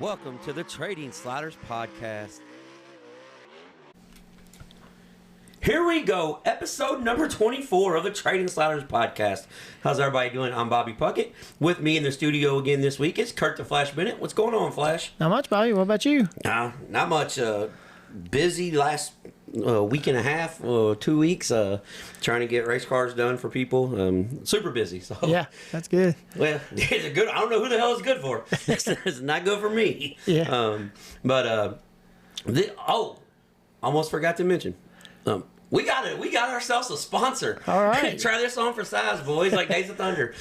Welcome to the Trading Sliders Podcast. Here we go, episode number 24 of the Trading Sliders Podcast. How's everybody doing? I'm Bobby Puckett. With me in the studio again this week is Kurt the Flash Bennett. What's going on, Flash? Not much, Bobby. What about you? Not much. Busy last week and a half, 2 weeks, trying to get race cars done for people. Super busy. So yeah, that's good. Well, it's good. I don't know who the hell it's good for. It's not good for me. Yeah. Almost forgot to mention. We got ourselves a sponsor. All right. Try this on for size, boys, like Days of Thunder.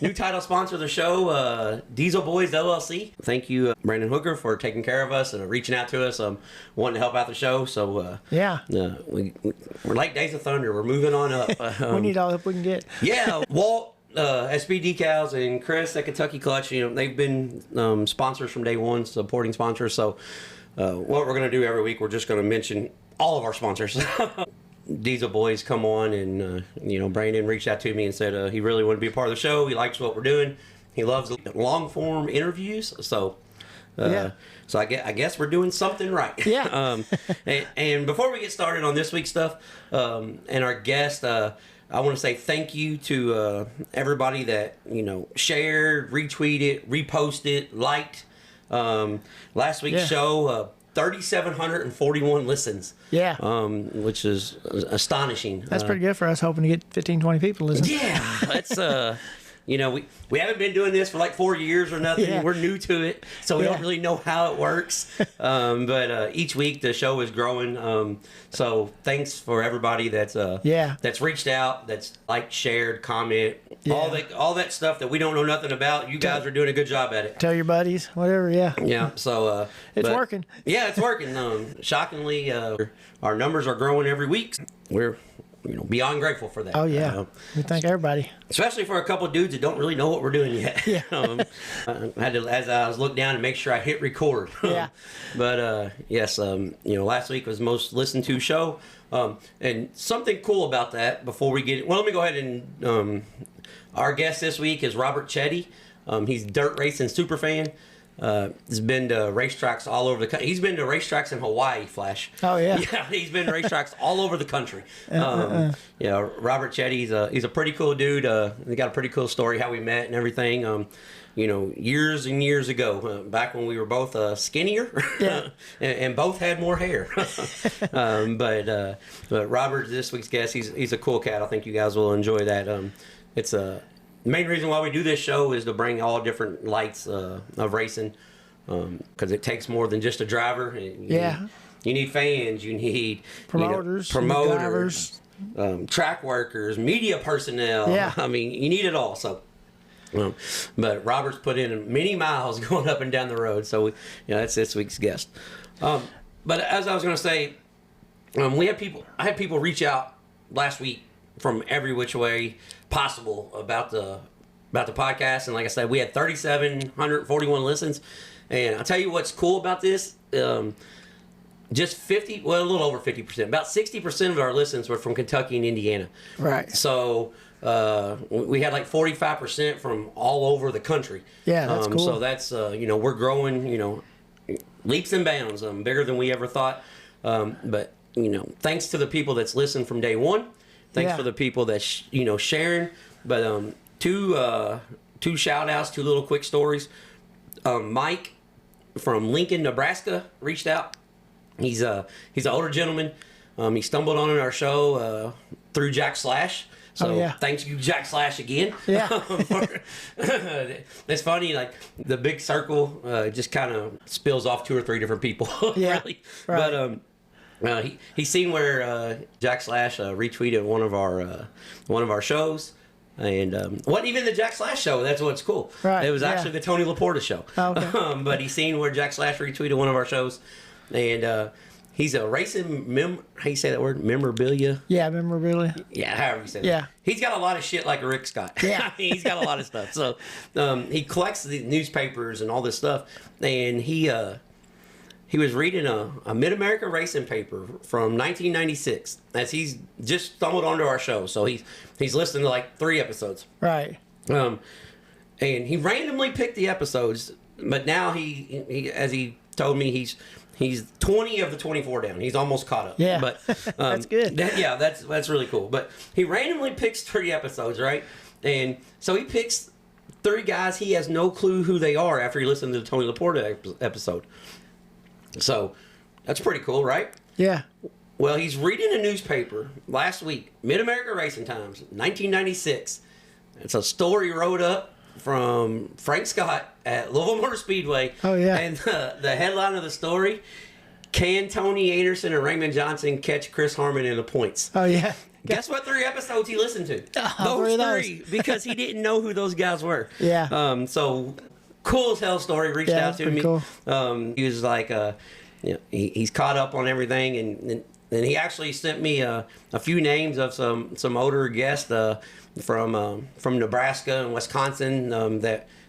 New title sponsor of the show, Diesel Boys LLC. Thank you, Brandon Hooker, for taking care of us and reaching out to us, wanting to help out the show. So we're like Days of Thunder. We're moving on up. We need all the help we can get. Yeah, Walt. SB Decals and Chris at Kentucky Clutch, they've been sponsors from day one, supporting sponsors. So what we're going to do every week, we're just going to mention all of our sponsors. Diesel Boys come on, and Brandon reached out to me and said he really wanted to be a part of the show. He likes what we're doing. He loves long form interviews. So I guess we're doing something right. Yeah. And before we get started on this week's stuff and our guest, I want to say thank you to everybody that shared, retweeted, reposted, liked last week's show. 3,741 listens. Yeah. Which is astonishing. That's pretty good for us, hoping to get 15, 20 people listening. Yeah. That's we haven't been doing this for like 4 years or nothing. Yeah. We're new to it, so we don't really know how it works. But each week the show is growing. So thanks for everybody that's reached out, that's liked, shared, comment, all that stuff that we don't know nothing about. You guys are doing a good job at it. Tell your buddies, whatever. Yeah. Yeah. So it's working. Yeah, it's working. Shockingly, our numbers are growing every week. We're beyond grateful for that. Oh yeah, we thank everybody, especially for a couple of dudes that don't really know what we're doing yet. Yeah. I had to, as I was looking down and make sure I hit record. Yeah. But yes, last week was most listened to show, and something cool about that. Before we get, let me go ahead and our guest this week is Robert Chitty. He's a dirt racing super fan. He's been to racetracks all over the country. He's been to racetracks in Hawaii, Flash. Oh, yeah. Yeah, he's been to racetracks all over the country. Robert Chitty, he's a pretty cool dude. He got a pretty cool story how we met and everything. Years and years ago, back when we were both skinnier and both had more hair. But Robert, this week's guest, he's a cool cat. I think you guys will enjoy that. It's a... The main reason why we do this show is to bring all different lights of racing, because it takes more than just a driver. You need fans, you need promoters, drivers, track workers, media personnel. Yeah. I mean, you need it all. So, but Robert's put in many miles going up and down the road. So, that's this week's guest. But as I was going to say, I had people reach out last week from every which way possible about the podcast, and like I said, we had 3,741 listens. And I'll tell you what's cool about this: just a little over 50%, about 60% of our listens were from Kentucky and Indiana. Right. So we had like 45% from all over the country. Yeah, that's cool. So that's we're growing, leaps and bounds, bigger than we ever thought. But thanks to the people that's listened from day one. Thanks for the people that sharing. But two shout outs, two little quick stories. Mike from Lincoln, Nebraska reached out. He's an older gentleman. He stumbled on our show through Jack Slash. So thanks you, Jack Slash, again. Yeah. It's funny, like the big circle just kind of spills off 2 or 3 different people. Yeah. Really. Right. But he's seen where Jack Slash retweeted one of our shows, and wasn't even the Jack Slash show. That's what's cool. Right. It was actually the Tony Laporta show. Oh, okay. But he's seen where Jack Slash retweeted one of our shows, and he's a racing how you say that word? Memorabilia. Yeah, memorabilia. Yeah, however you say that. Yeah. He's got a lot of shit like a Rick Scott. Yeah. He's got a lot of stuff. So he collects the newspapers and all this stuff, and he was reading a Mid-America racing paper from 1996 as he's just stumbled onto our show. So he's listened to like 3 episodes. Right. And he randomly picked the episodes but now he as he told me he's 20 of the 24 down. He's almost caught up. Yeah, but that's good. That's really cool. But he randomly picks 3 episodes, right? And so he picks 3 guys he has no clue who they are after he listened to the Tony Laporta episode. So that's pretty cool, right? Yeah. Well, he's reading a newspaper last week, Mid-America Racing Times, 1996. It's a story wrote up from Frank Scott at Louisville Motor Speedway. Oh, yeah. And the headline of the story, can Tony Anderson and Raymond Johnson catch Chris Harmon in the points? Oh, yeah. Guess what 3 episodes he listened to? Those Those 3, because he didn't know who those guys were. Yeah. So, cool as hell story, reached out to me. Cool. He was like, he's caught up on everything, and he actually sent me a few names of some older guests from Nebraska and Wisconsin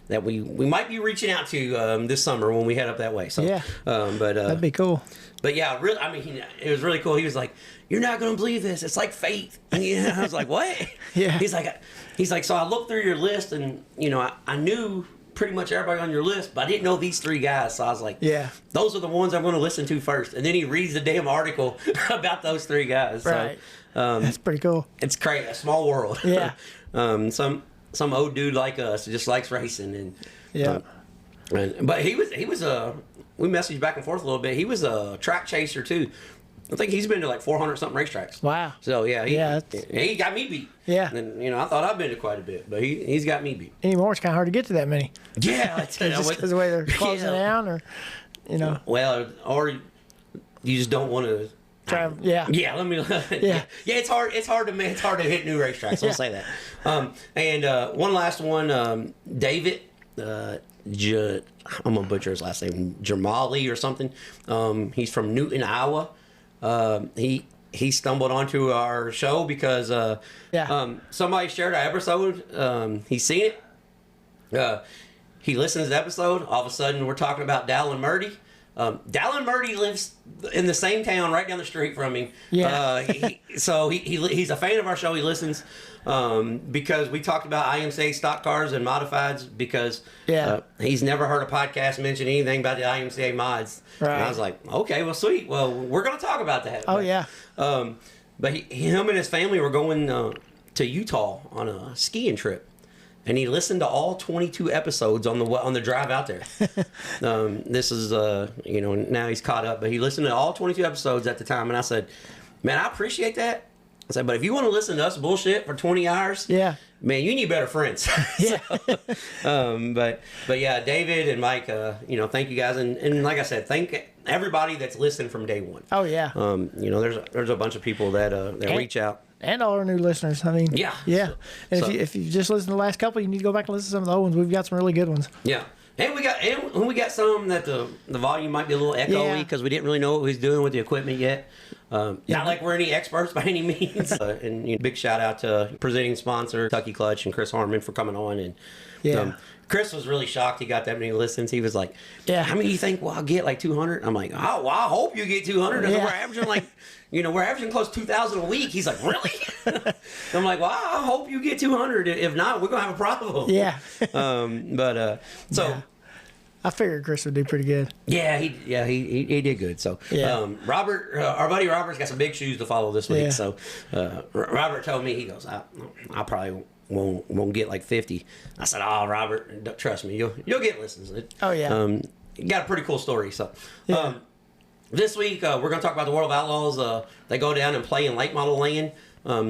that we might be reaching out to this summer when we head up that way. So yeah, that'd be cool. But yeah, really, I mean, it was really cool. He was like, "You're not gonna believe this. It's like fate." And I was like, "What?" Yeah. He's like, so I looked through your list, and I knew pretty much everybody on your list, but I didn't know these 3 guys. So I was like, yeah, those are the ones I'm going to listen to first. And then he reads the damn article about those 3 guys. Right. So, that's pretty cool. It's crazy. A small world. Yeah. Some old dude like us who just likes racing, and yeah. But he was we messaged back and forth a little bit. He was a track chaser too. I think he's been to like 400 something racetracks. Wow. So yeah, he got me beat. Yeah. And I thought I've been to quite a bit, but he's got me beat. Anymore, it's kind of hard to get to that many. Yeah. Just because the way they're closing down, or Well, or you just don't want to. Yeah. Yeah. Let me. Yeah. It's hard. It's hard to hit new racetracks. I'll say that. And one last one, David. I'm gonna butcher his last name, Jamali or something. He's from Newton, Iowa. He stumbled onto our show because somebody shared our episode. He's seen it. He listens to the episode. All of a sudden, we're talking about Dallin Murdy. Dallin Murdy lives in the same town right down the street from me. Yeah. He's a fan of our show. He listens because we talked about IMCA stock cars and modifieds because he's never heard a podcast mention anything about the IMCA mods. Right. And I was like, okay, well, sweet. Well, we're going to talk about that. Oh, yeah. But him and his family were going to Utah on a skiing trip. And he listened to all 22 episodes on the drive out there. This is, now he's caught up. But he listened to all 22 episodes at the time. And I said, man, I appreciate that. I said, but if you want to listen to us bullshit for 20 hours, man, you need better friends. Yeah. But yeah, David and Mike, thank you guys. And like I said, thank everybody that's listened from day one. Oh, yeah. There's a bunch of people that reach out. And all our new listeners. I mean, yeah. And if you just listened to the last couple, you need to go back and listen to some of the old ones. We've got some really good ones. Yeah. And we got some that the volume might be a little echoey because we didn't really know what we was doing with the equipment yet. Not like we're any experts by any means. And big shout out to presenting sponsor Kentucky Clutch and Chris Harmon for coming on. And Chris was really shocked he got that many listens. He was like, how many do you think I'll get? Like 200? I'm like, oh, well, I hope you get 200. We're averaging we're averaging close to 2,000 a week. He's like, really? I'm like, well, I hope you get 200. If not, we're going to have a problem. Yeah. I figured Chris would do pretty good. Yeah, he did good. So, Robert, our buddy Robert's got some big shoes to follow this week. Yeah. So, Robert told me, he goes, I probably won't get like 50. I said, oh, Robert, trust me, you'll get listens. You got a pretty cool story. So, this week we're going to talk about the World of Outlaws. They go down and play in late model land.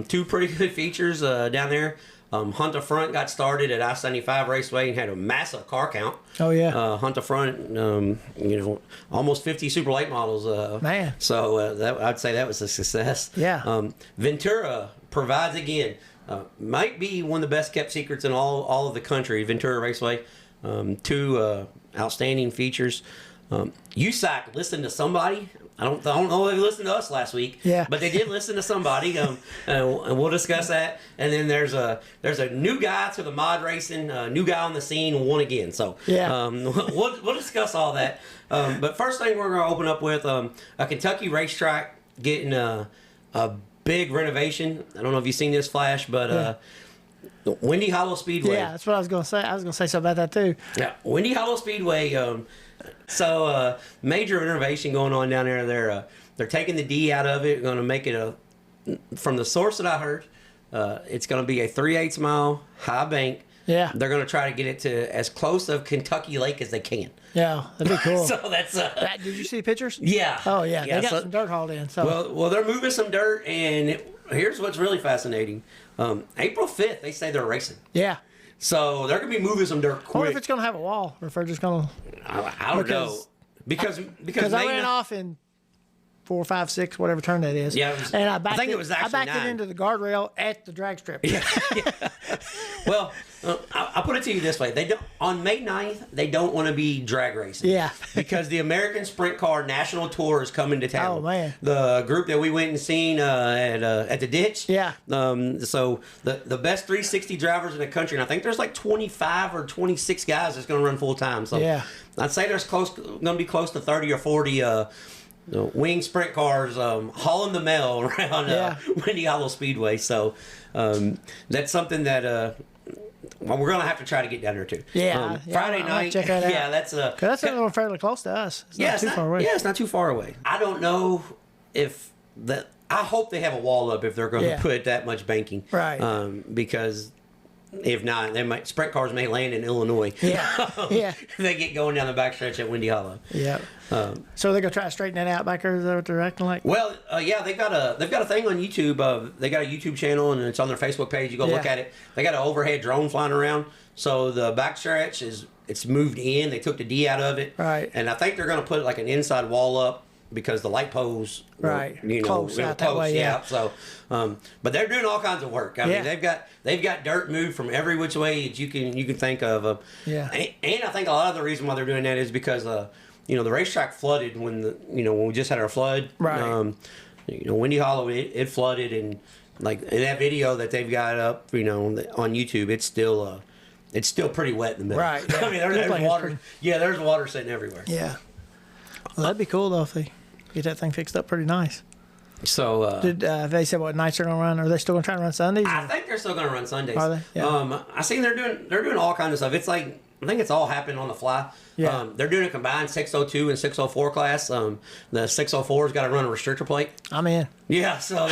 2 pretty good features down there. Hunter Front got started at I-75 Raceway and had a massive car count. Oh, yeah. Hunter Front, almost 50 Super Late models. Man. So I'd say that was a success. Yeah. Ventura provides again. Might be one of the best kept secrets in all of the country. Ventura Raceway. 2 outstanding features. USAC listened to somebody. I don't know if they listened to us last week. Yeah. But they did listen to somebody. And we'll discuss that. And then there's a new guy to the mod racing, new guy on the scene, won again. So we'll discuss all that. But first thing we're going to open up with a Kentucky racetrack getting a big renovation. I don't know if you've seen this, Flash, but Windy Hollow Speedway. Yeah, that's what I was going to say. I was going to say something about that too. Yeah, Windy Hollow Speedway. Major innovation going on down there. They're taking the D out of it. Going to make it from the source that I heard, it's going to be a 3/8 mile high bank. Yeah. They're going to try to get it to as close of Kentucky Lake as they can. Yeah, that'd be cool. So that's did you see the pictures? Yeah. Oh yeah, they got some dirt hauled in. So well, they're moving some dirt, and here's what's really fascinating. April 5th, they say they're racing. yeah. So they're going to be moving some dirt I wonder quick. if it's going to have a wall, or if they're just going to. I don't know. Because I ran off in 4, 5, 6, whatever turn that is. Yeah, and I backed think it was actually I backed 9. it into the guardrail at the drag strip. Yeah. Well, I'll put it to you this way: on May 9th, they don't want to be drag racing. Yeah. Because the American Sprint Car National Tour is coming to town. Oh, man. The group that we went and seen at the ditch. Yeah. So the best 360 drivers in the country, and I think there's like 25 or 26 guys that's going to run full time. So yeah. I'd say there's going to be close to 30 or 40. Wing sprint cars hauling the mail around Windy Hollow Speedway. So that's something that we're going to have to try to get down there too. Yeah. Friday night. Check that out. Yeah, that's that's fairly close to us. It's not too far away. Yeah, it's not too far away. I don't know if I hope they have a wall up if they're going to put that much banking. Right. Because if not, sprint cars may land in Illinois. Yeah. Yeah. If they get going down the backstretch at Windy Hollow. Yeah. So they're gonna try to straighten that out back there. Is that what they're acting like? Well, yeah, they've got a thing on YouTube. They got a YouTube channel and it's on their Facebook page. You go look at it. They got an overhead drone flying around. So the backstretch it's moved in. They took the D out of it. Right. And I think they're gonna put like an inside wall up because the light poles. Right. Close out that way. Yeah. So, but they're doing all kinds of work. I mean, they've got dirt moved from every which way that you can think of. Yeah. And I think a lot of the reason why they're doing that is because the racetrack flooded when we just had our flood. Right. Windy Hollow it flooded, and like in that video that they've got up on YouTube, it's still pretty wet in the middle. Right. Yeah. I mean, there's water. Yeah, there's water sitting everywhere. Yeah. Well, that'd be cool though if they get that thing fixed up pretty nice. So did they said what nights they're gonna run? Are they still gonna try to run Sundays? I think they're still gonna run Sundays. Are they? Yeah. I seen they're doing all kinds of stuff. It's like I think it's all happening on the fly. Yeah. They're doing a combined 602 and 604 class. The 604's got to run a restrictor plate. I'm in. Yeah, so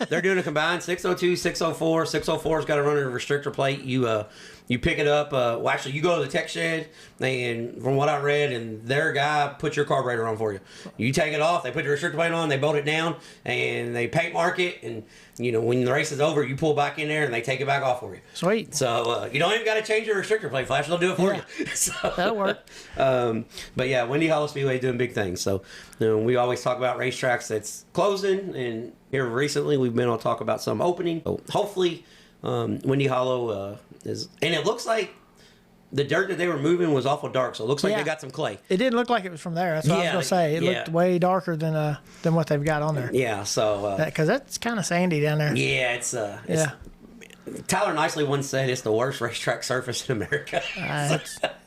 they're doing a combined 602, 604. 604's got to run a restrictor plate. You pick it up. Well, actually, you go to the tech shed, and from what I read, and their guy puts your carburetor on for you. You take it off. They put the restrictor plate on. They bolt it down, and they paint mark it. And when the race is over, you pull back in there, and they take it back off for you. Sweet. So you don't even got to change your restrictor plate, Flash. They'll do it for you. So, that'll work. But yeah, Windy Hollow Speedway doing big things. So we always talk about racetracks that's closing, and here recently we've been able to talk about some opening. So hopefully, Windy Hollow is, and it looks like the dirt that they were moving was awful dark. So it looks like they got some clay. It didn't look like it was from there. That's what I was gonna say. It looked way darker than what they've got on there. Yeah. So because that's kind of sandy down there. Yeah, it's Tyler Nicely once said it's the worst racetrack surface in America.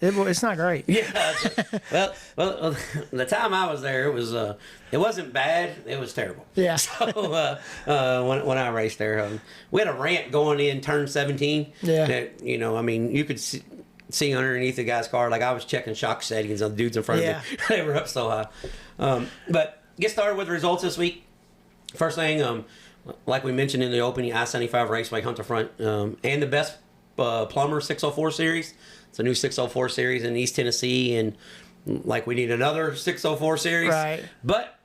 It's not great. Yeah. Well, the time I was there, it wasn't bad. It was terrible. Yeah. So when I raced there, we had a ramp going in turn 17. Yeah. That, I mean, you could see underneath the guy's car. Like I was checking shock settings on the dudes in front of me. They were up so high. But get started with the results this week. First thing, like we mentioned in the opening, I-75 Raceway, Hunter Front, and the best Plumber 604 series. It's a new 604 series in East Tennessee, and like we need another 604 series. Right. But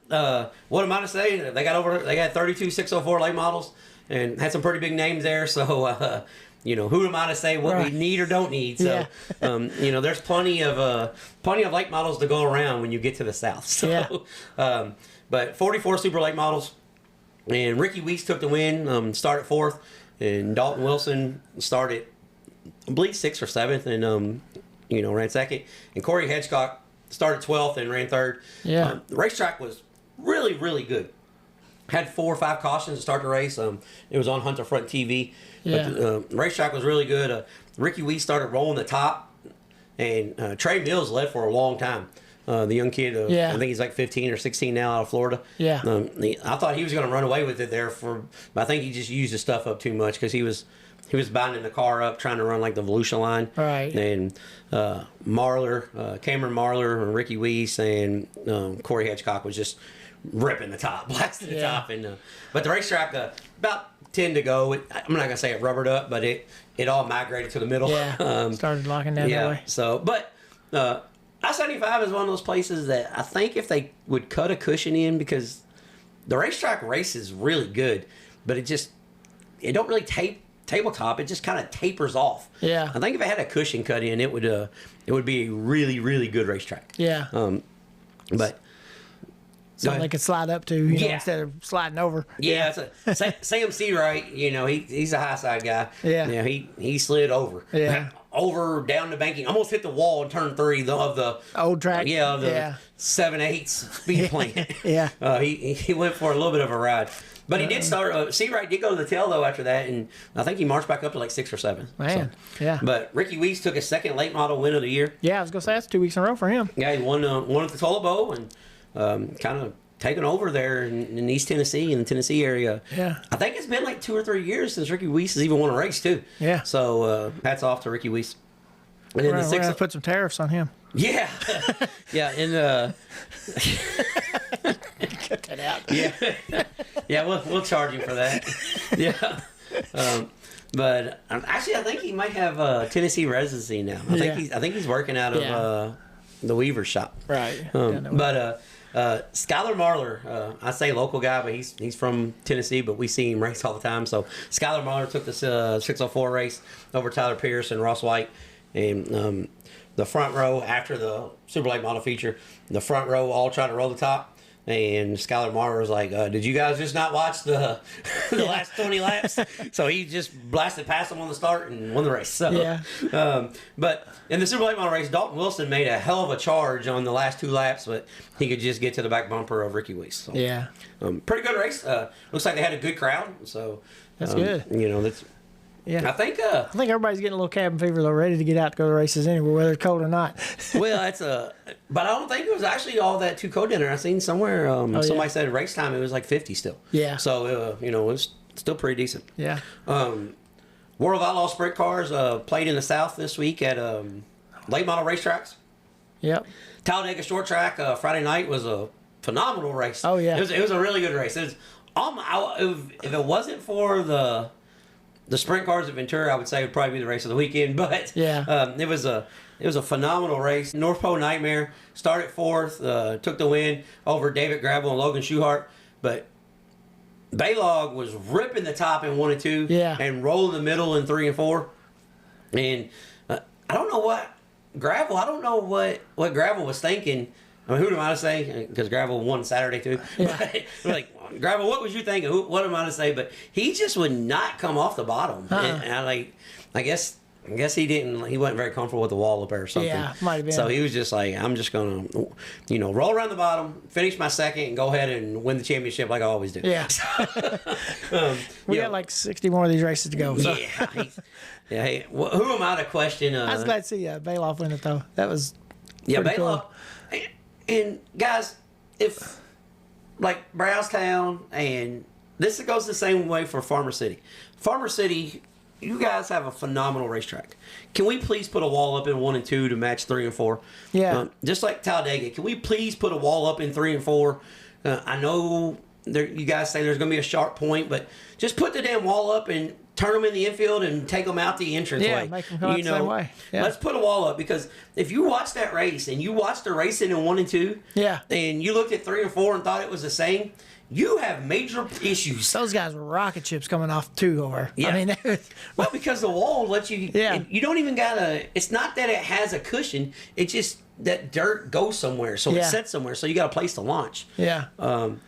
what am I to say? They got 32 604 late models and had some pretty big names there. So who am I to say what we need or don't need? So there's plenty of late models to go around when you get to the south. So, but 44 super late models. And Ricky Weeks took the win, started fourth, and Dalton Wilson started, I believe, 6th or 7th, and ran second. And Corey Hedgecock started 12th and ran third. Yeah, the racetrack was really, really good. Had 4 or 5 cautions to start the race. It was on Hunter Front TV. Yeah, but the racetrack was really good. Ricky Weeks started rolling the top, and Trey Mills led for a long time. the young kid. Yeah. I think he's like 15 or 16 now, out of Florida. Yeah. I thought he was going to run away with it there but I think he just used his stuff up too much because he was binding the car up trying to run like the Volusia line. Right. And Cameron Marlar, and Ricky Weiss, and Corey Hedgecock was just ripping the top, blasting the top. And but the racetrack, about 10 to go. I'm not going to say it rubbered up, but it all migrated to the middle. Yeah. Started locking down that way. So, but I-75 is one of those places that I think if they would cut a cushion in, because the racetrack race is really good, but it don't really tabletop. It just kind of tapers off. Yeah. I think if it had a cushion cut in, it would be a really, really good racetrack. Yeah. But something they could slide up to, you know, instead of sliding over. Yeah, Sam Seawright, you know, he's a high side guy. Yeah. You know, he slid over. Yeah. Over down the banking, almost hit the wall in turn 3 of the old track. Yeah, of the 7/8 speed plant. Yeah. He went for a little bit of a ride. But he did start. Seawright did go to the tail though after that, and I think he marched back up to like 6 or 7. Man, yeah. But Ricky Weiss took his second late model win of the year. Yeah, I was gonna say that's 2 weeks in a row for him. Yeah, he won at the Tolobo and kind of taken over there in East Tennessee, in the Tennessee area. Yeah. I think it's been like 2 or 3 years since Ricky Weiss has even won a race too. Yeah. So hats off to Ricky Weiss. And We're gonna put some tariffs on him. Yeah. Yeah, and Cut that out. Yeah, we'll charge him for that. Yeah. But actually, I think he might have Tennessee residency now. I think he's working out of the Weaver shop. Right. But Skylar Marlar, I say local guy, but he's from Tennessee, but we see him race all the time. So Skylar Marlar took this 604 race over Tyler Pierce and Ross White, and the front row after the Super Late Model feature, the front row all tried to roll the top. And Skylar Marlar was like, did you guys just not watch the last 20 laps? So he just blasted past them on the start and won the race. So, but in the Super Late Model race, Dalton Wilson made a hell of a charge on the last 2 laps, but he could just get to the back bumper of Ricky Weiss. So, pretty good race. Looks like they had a good crowd. So that's good. You know, that's. Yeah, I think everybody's getting a little cabin fever though, ready to get out to go to races anywhere, whether it's cold or not. Well, but I don't think it was actually all that too cold dinner. I seen somewhere somebody said race time it was like 50 still. Yeah. So you know, it was still pretty decent. Yeah. World of Outlaw Sprint Cars played in the South this week at late model racetracks. Yep. Talladega Short Track Friday night was a phenomenal race. Oh yeah. It was a really good race. It was if it wasn't for the sprint cars at Ventura, I would say would probably be the race of the weekend. But it was a phenomenal race. North Pole Nightmare started 4th, took the win over David Gravel and Logan Schuchart. But Baylog was ripping the top in 1 and 2, and rolling the middle in 3 and 4. And I don't know what Gravel was thinking. I mean, who am I to say? Because Gravel won Saturday too. Yeah. But, like, Gravel, what was you thinking? What am I to say? But he just would not come off the bottom. And I guess he didn't. He wasn't very comfortable with the wall up there or something. Yeah, might have been. So he was just like, I'm just gonna, roll around the bottom, finish my second, and go ahead and win the championship like I always do. Yeah. We got like 60 more of these races to go. So. Yeah. Hey, who am I to question? I was glad to see Bailoff win it though. That was Bailoff. Cool. And guys, if like Browstown, and this goes the same way for Farmer City. Farmer City, you guys have a phenomenal racetrack. Can we please put a wall up in 1 and 2 to match 3 and 4? Yeah. Just like Talladega, can we please put a wall up in 3 and 4? I know you guys say there's going to be a sharp point, but just put the damn wall up and turn them in the infield and take them out the entrance way. Make them come out the same way. Yeah. Let's put a wall up, because if you watch that race and you watched the racing in 1 and 2, and you looked at 3 and 4 and thought it was the same, you have major issues. Those guys were rocket ships coming off 2 over. Yeah. I mean, well, because the wall lets you. You don't even gotta. It's not that it has a cushion. It's just that dirt goes somewhere, so it sets somewhere. So you got a place to launch. Yeah. I'm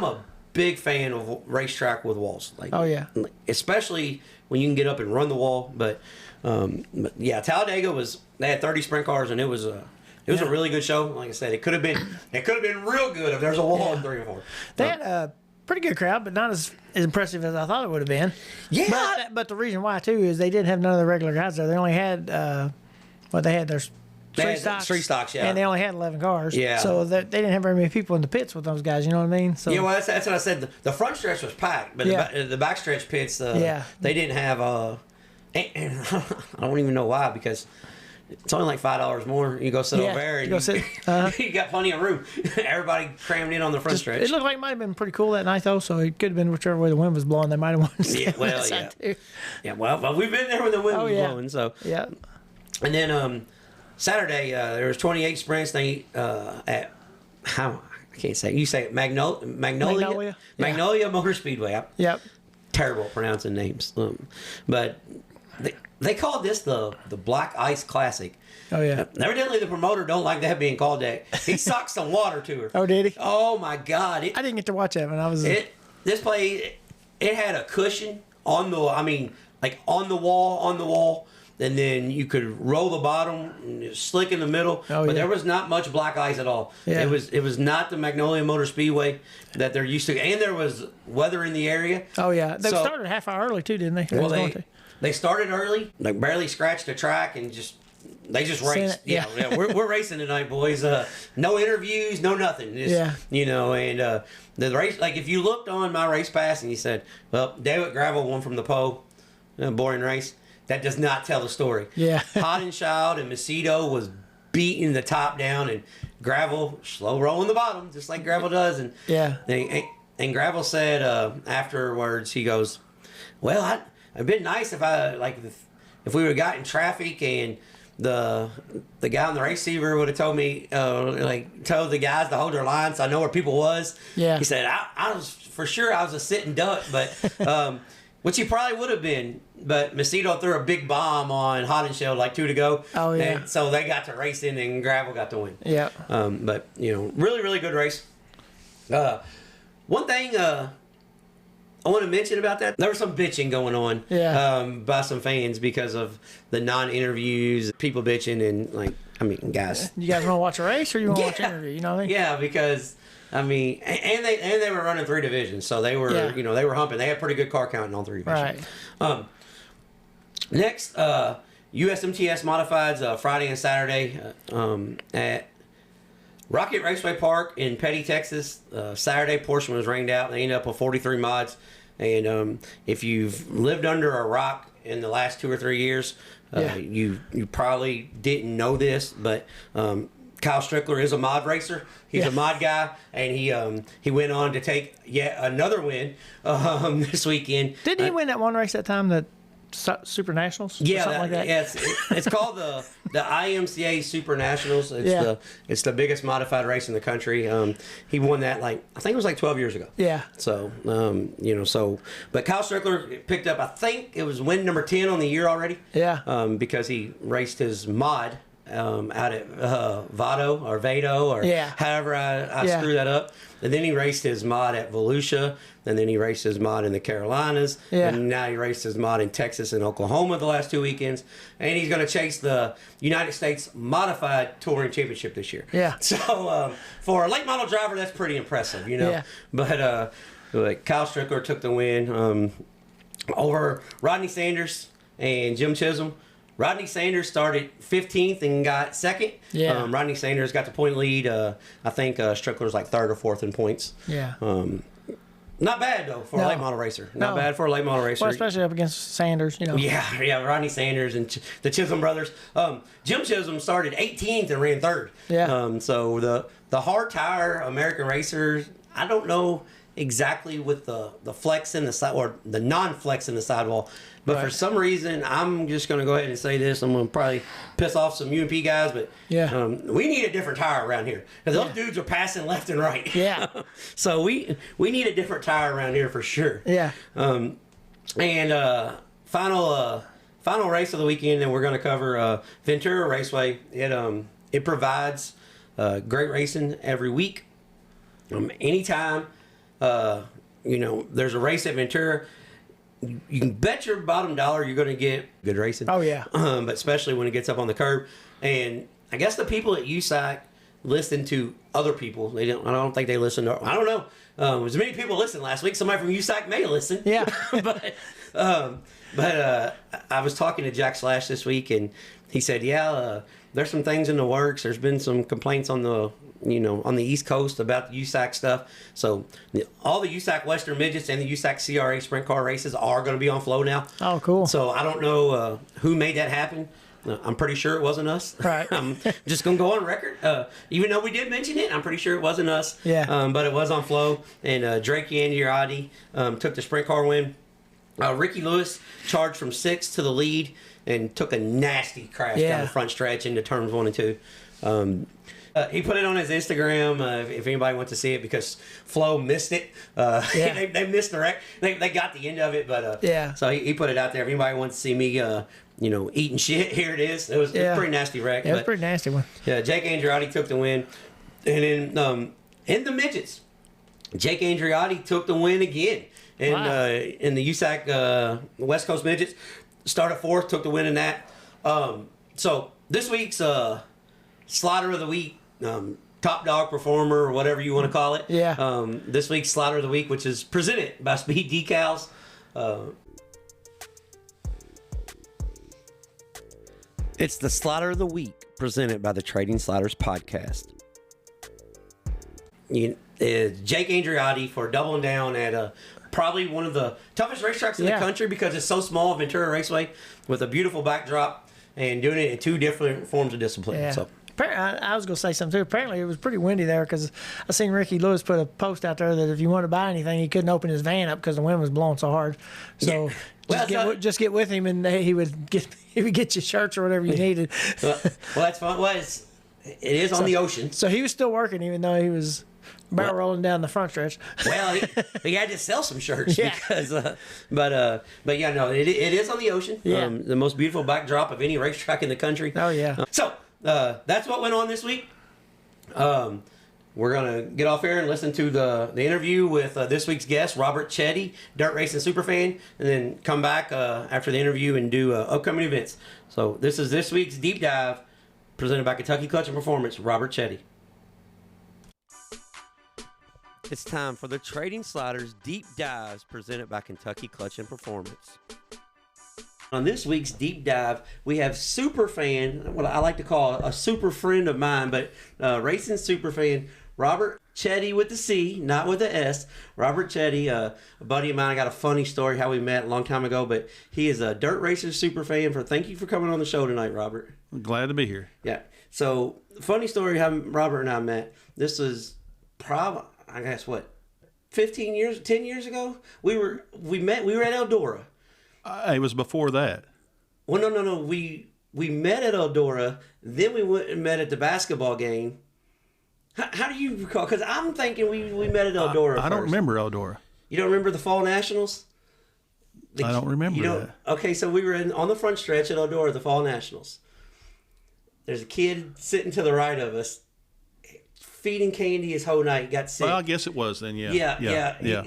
a big fan of racetrack with walls. Especially when you can get up and run the wall. But Talladega they had 30 sprint cars, and it was a really good show. Like I said, it could have been real good if there's a wall in 3 or 4. They had a pretty good crowd, but not as impressive as I thought it would have been. Yeah. But the reason why too is they didn't have none of the regular guys there. They only had they had their Street stocks, yeah. And they only had 11 cars. Yeah. So they didn't have very many people in the pits with those guys. You know what I mean? So yeah, well, that's what I said. The front stretch was packed, but the back stretch pits, they didn't have. And I don't even know why, because it's only like $5 more. You go sit over there, and you got plenty of room. Everybody crammed in on the front stretch. It looked like it might have been pretty cool that night, though. So it could have been whichever way the wind was blowing. They might have wanted to stay too. Yeah. Well, we've been there when the wind was blowing. So yeah. And then Saturday there was 28 sprints. They at I can't say it. You say it, Magnolia Motor Speedway. Yep. Terrible at pronouncing names, but. They called this the Black Ice Classic. Oh, yeah. Evidently, the promoter don't like that being called that. He socked some water to her. Oh, did he? Oh, my God. I didn't get to watch that when I was... This place, it had a cushion on the wall, and then you could roll the bottom, and it was slick in the middle, but there was not much black ice at all. Yeah. It was not the Magnolia Motor Speedway that they're used to, and there was weather in the area. Oh, yeah. They started a half hour early, too, didn't they? They started early, like barely scratched the track, and they just raced. Yeah. We're racing tonight, boys. No interviews, no nothing. And the race, like if you looked on my race pass and you said, well, David Gravel won from the pole, boring race, that does not tell the story. Yeah. Hotenschild and Macedo was beating the top down, and Gravel slow rolling the bottom, just like Gravel does. And and Gravel said afterwards, he goes, well, it'd been nice if we would have gotten traffic and the guy on the receiver would have told me told the guys to hold their line so I know where people was. Yeah. He said I was for sure I was a sitting duck, but which he probably would have been. But Macedo threw a big bomb on Hotenschild like 2 to go. Oh yeah. And so they got to racing and Gravel got to win. Yeah. But really really good race. One thing. I want to mention about that. There was some bitching going on by some fans because of the non-interviews, people bitching, and guys. You guys want to watch a race or you want to watch an interview? You know what I mean? Yeah, because and they were running 3 divisions, so they were they were humping. They had pretty good car count in all 3 divisions. Right. Next, USMTS Modifieds Friday and Saturday at Rocket Raceway Park in Petty, Texas. Saturday portion was rained out. They ended up with 43 mods. And if you've lived under a rock in the last 2 or 3 years, you probably didn't know this, but Kyle Strickler is a mod racer. He's a mod guy, and he went on to take yet another win this weekend. Didn't he win that one race that time, that Super Nationals? Yeah, something like that. Yeah, it's called the IMCA Super Nationals. It's the biggest modified race in the country. He won that I think it was 12 years ago. Yeah. So but Kyle Strickler picked up, I think it was win number 10 on the year already. Yeah. Because he raced his mod out at Vado or however I screw that up. And then he raced his mod at Volusia, and then he raced his mod in the Carolinas, and now he raced his mod in Texas and Oklahoma the last 2 weekends, and he's going to chase the United States Modified Touring Championship this year. Yeah. So for a late model driver, that's pretty impressive, Yeah. But Kyle Strickler took the win over Rodney Sanders and Jim Chisholm. Rodney Sanders started 15th and got second. Yeah. Rodney Sanders got the point lead. I think Strickler's 3rd or 4th in points. Yeah. Not bad, though, for a late model racer. Not bad for a late model racer. Well, especially up against Sanders, Yeah, Rodney Sanders and the Chisholm brothers. Jim Chisholm started 18th and ran 3rd. Yeah. So the hard tire American racers, I don't know exactly with the flex in the side or the non-flex in the sidewall. But for some reason, I'm just going to go ahead and say this. I'm going to probably piss off some UMP guys, but we need a different tire around here. Because those dudes are passing left and right. Yeah. So we need a different tire around here for sure. Yeah. And final race of the weekend, and we're going to cover Ventura Raceway. It provides great racing every week. Anytime there's a race at Ventura, you can bet your bottom dollar you're going to get good racing. Oh, yeah. But especially when it gets up on the curb. And I guess the people at USAC listen to other people. I don't think they listen to, I don't know. As many people listened last week. Somebody from USAC may listen. Yeah. but I was talking to Jack Slash this week, and he said, there's some things in the works. There's been some complaints on the East Coast about the USAC stuff. So all the USAC Western Midgets and the USAC CRA sprint car races are going to be on Flow now. Oh, cool. So I don't know who made that happen. I'm pretty sure it wasn't us. Right. I'm just going to go on record. Even though we did mention it, I'm pretty sure it wasn't us. Yeah. But it was on Flow. And Drake Andreotti took the sprint car win. Ricky Lewis charged from 6th to the lead and took a nasty crash down the front stretch into turns 1 and 2. He put it on his Instagram if anybody wants to see it, because Flo missed it. They missed the wreck. They got the end of it, but so he put it out there. If anybody wants to see me, eating shit, here it is. It was a pretty nasty wreck. Yeah, it was a pretty nasty one. Yeah, Jake Andreotti took the win. And then in the midgets, Jake Andreotti took the win again. In the USAC West Coast Midgets. Started 4th, took the win in that. So this week's Slaughter of the Week, top dog performer, or whatever you want to call it. Yeah. This week's Slaughter of the Week, which is presented by Speed Decals. It's the Slaughter of the Week, presented by the Trading Sliders podcast. Jake Andreotti for doubling down at probably one of the toughest racetracks in the country, because it's so small, Ventura Raceway, with a beautiful backdrop, and doing it in 2 different forms of discipline. Yeah. So I was going to say something too. Apparently, it was pretty windy there, because I seen Ricky Lewis put a post out there that if you want to buy anything, he couldn't open his van up because the wind was blowing so hard. So just get with him, and he would get you shirts or whatever you needed. Well, that's fun. Well, it is on the ocean. So he was still working, even though he was barrel rolling down the front stretch. Well, he had to sell some shirts because, but yeah, no, it is on the ocean. Yeah. The most beautiful backdrop of any racetrack in the country. Oh yeah. So that's what went on this week. We're gonna get off air and listen to the interview with this week's guest, Robert Chitty, dirt racing superfan, and then come back after the interview and do upcoming events. So this is this week's deep dive, presented by Kentucky Clutch and Performance. Robert Chitty. It's time for the Trading Sliders Deep Dives, presented by Kentucky Clutch and Performance. On this week's Deep Dive, we have superfan, what I like to call a super friend of mine, but racing superfan, Robert Chitty with the C, not with the S. Robert Chitty, a buddy of mine. I got a funny story how we met a long time ago, but he is a dirt racer superfan. Thank you for coming on the show tonight, Robert. I'm glad to be here. Yeah. So, funny story how Robert and I met. This was probably, I guess, 10 years ago? We met at Eldora. It was before that. Well, no. We met at Eldora, then we went and met at the basketball game. How do you recall? Because I'm thinking we met at Eldora I don't remember Eldora. You don't remember the Fall Nationals? I don't remember that. Okay, so we were on the front stretch at Eldora, the Fall Nationals. There's a kid sitting to the right of us, feeding candy his whole night. Got sick. Well, I guess it was then. Yeah. Yeah.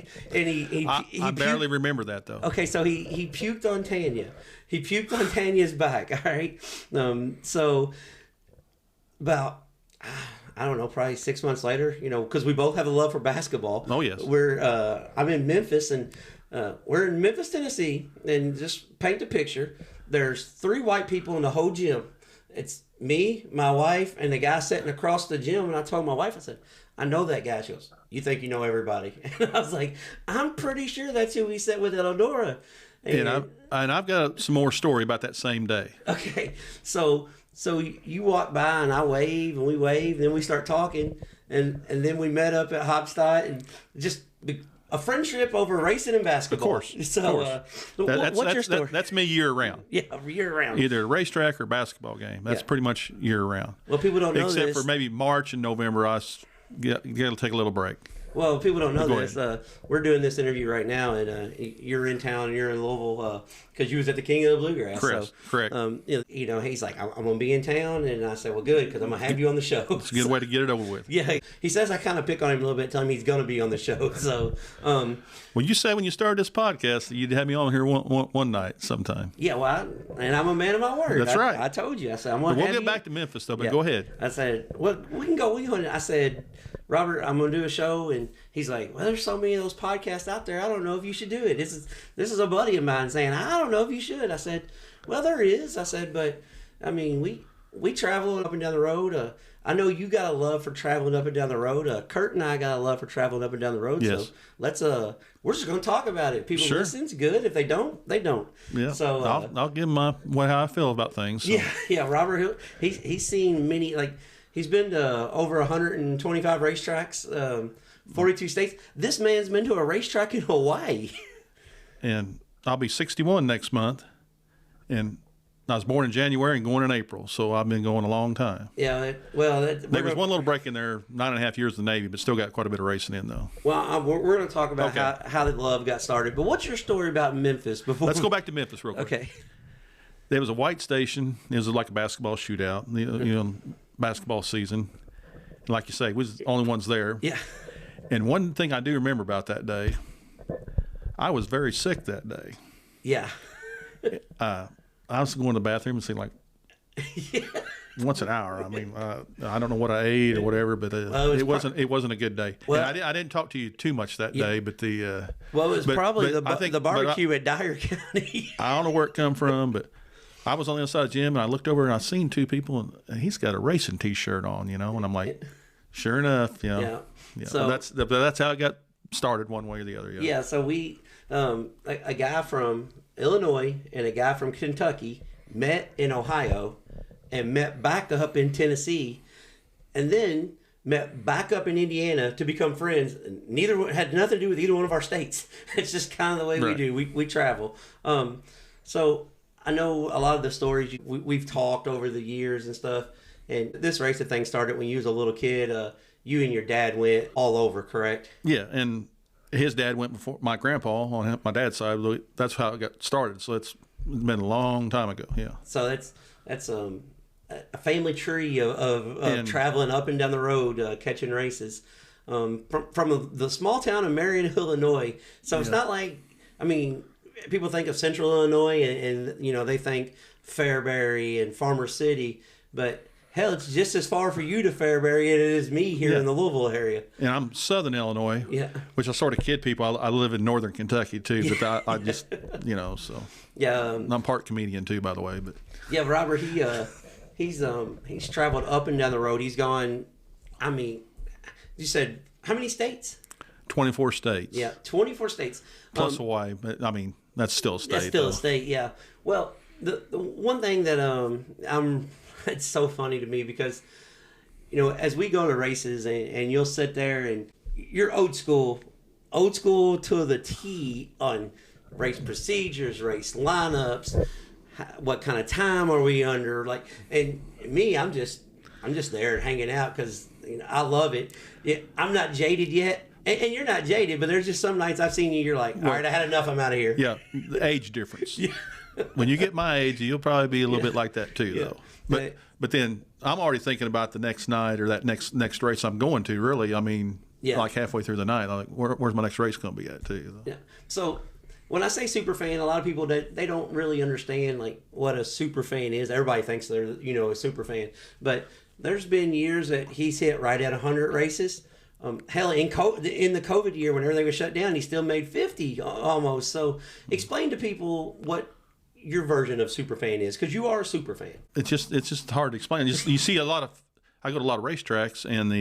I barely remember that though. Okay, so he puked on Tanya. He puked on Tanya's back. All right. So about, I don't know, probably 6 months later, because we both have a love for basketball. Oh yes. I'm in Memphis, and we're in Memphis, Tennessee, and just paint the picture. There's 3 white people in the whole gym. It's me, my wife, and the guy sitting across the gym. And I told my wife, I said, I know that guy. She goes, you think you know everybody? And I was like, I'm pretty sure that's who we sat with at Eldora. And I've got some more story about that same day. Okay. So you walk by and I wave and we wave, and then we start talking, and then we met up at Hopstadt, and just a friendship over racing and basketball. Of course. So, what's your story? That's me year round. Yeah, year round. Either a racetrack or basketball game. That's pretty much year round. Well, people don't know Except this. for maybe March and November, you got to take a little break. Well, people don't know Go this. ahead. We're doing this interview right now, and you're in town, and you're in Louisville, because you was at the King of the Bluegrass. Correct. He's like, I'm going to be in town, and I said, well, good, because I'm going to have you on the show. It's a good way to get it over with. Yeah, he says I kind of pick on him a little bit, telling me he's going to be on the show. So, well, you said when you started this podcast that you'd have me on here one night sometime. Yeah, well, and I'm a man of my word. That's right. I told you. I said I'm going to. We'll get back to Memphis though, but go ahead. I said, well, we can go. I said, Robert, I'm going to do a show, and he's like, well, there's so many of those podcasts out there. I don't know if you should do it. This is a buddy of mine saying, I don't know if you should. I said, well, there is. I said, but I mean, we we travel up and down the road. I know you got a love for traveling up and down the road. Kurt and I got a love for traveling up and down the road. Yes. So let's we're just going to talk about it. If people Sure. listen's good. If they don't, they don't. Yeah. So I'll give him how I feel about things. So. Yeah. Robert, he's seen many, like he's been to over 125 racetracks, 42 states. This man's been to a racetrack in Hawaii. And I'll be 61 next month, and I was born in January and going in April, so I've been going a long time. Yeah, There was one little break in there, 9.5 years in the Navy, but still got quite a bit of racing in, though. Well, we're going to talk about how the love got started. But what's your story about Memphis? Let's go back to Memphis real quick. Okay. There was a white station. It was like a basketball shootout, basketball season. And like you say, we was the only ones there. Yeah. And one thing I do remember about that day, I was very sick that day. Yeah. I was going to the bathroom and see like once an hour. I mean, I don't know what I ate or whatever, but it wasn't a good day. Well, and I didn't talk to you too much that day, but it was probably the barbecue at Dyer County. I don't know where it come from, but I was on the inside of the gym and I looked over and I seen two people and he's got a racing T-shirt on, and I'm like, sure enough, Yeah. So that's how it got started, one way or the other. Yeah. So we, a guy from Illinois and a guy from Kentucky met in Ohio and met back up in Tennessee and then met back up in Indiana to become friends. Neither had nothing to do with either one of our states. It's just kind of the way we do. We travel. So I know a lot of the stories we've talked over the years and stuff. And this racing thing started when you was a little kid. You and your dad went all over, correct? Yeah, and his dad went before my grandpa on my dad's side. That's how it got started. So it's been a long time ago. Yeah. So that's a family tree of traveling up and down the road, catching races, from the small town of Marion, Illinois. So it's not like, I mean, people think of Central Illinois and they think Fairbury and Farmer City, but hell, it's just as far for you to Fairbury as it is me here in the Louisville area. And I'm Southern Illinois, which I sort of kid people. I live in Northern Kentucky too, but I just, so. Yeah. I'm part comedian too, by the way. But yeah, Robert, he's traveled up and down the road. He's gone, I mean, you said, how many states? 24 states. Yeah, 24 states. Plus Hawaii, but I mean, that's still a state. That's still a state, yeah. Well, the one thing that it's so funny to me because, as we go to races and you'll sit there and you're old school to the T on race procedures, race lineups, what kind of time are we under, and me, I'm just there hanging out because I love it. I'm not jaded yet. And you're not jaded, but there's just some nights I've seen you, you're like, all right, I had enough, I'm out of here. Yeah, the age difference. Yeah. When you get my age, you'll probably be a little bit like that too, though. But then I'm already thinking about the next night or that next race I'm going to, really. I mean, like halfway through the night, I'm like, where's my next race going to be at too? Though? Yeah. So when I say super fan, a lot of people, they don't really understand like what a super fan is. Everybody thinks they're, a super fan. But there's been years that he's hit right at 100 races. Hell, in the COVID year when everything was shut down, he still made 50 almost. So explain to people what your version of super fan is, because you are a super fan. It's just hard to explain. You see I go to a lot of racetracks, and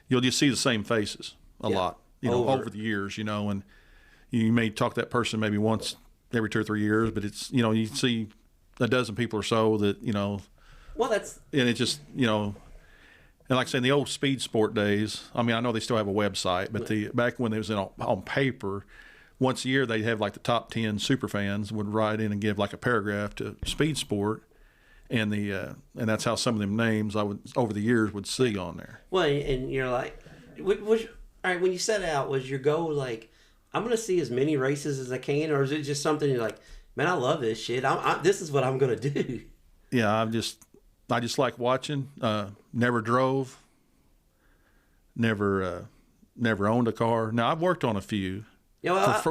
you'll just see the same faces a lot, over the years, and you may talk to that person maybe once every 2 or 3 years, but it's, you see a dozen people or so that, well, that's, and it just, and like I say, in the old speed sport days, I mean, I know they still have a website, but back when it was on paper, once a year they'd have like the top 10 super fans would write in and give like a paragraph to Speed Sport, and and that's how some of them names I would over the years would see on there. Well, and you're like, all right, when you set out, was your goal like, I'm going to see as many races as I can, or is it just something you're like, man, I love this shit. This is what I'm going to do. Yeah, I just like watching. Never drove. Never owned a car. Now I've worked on a few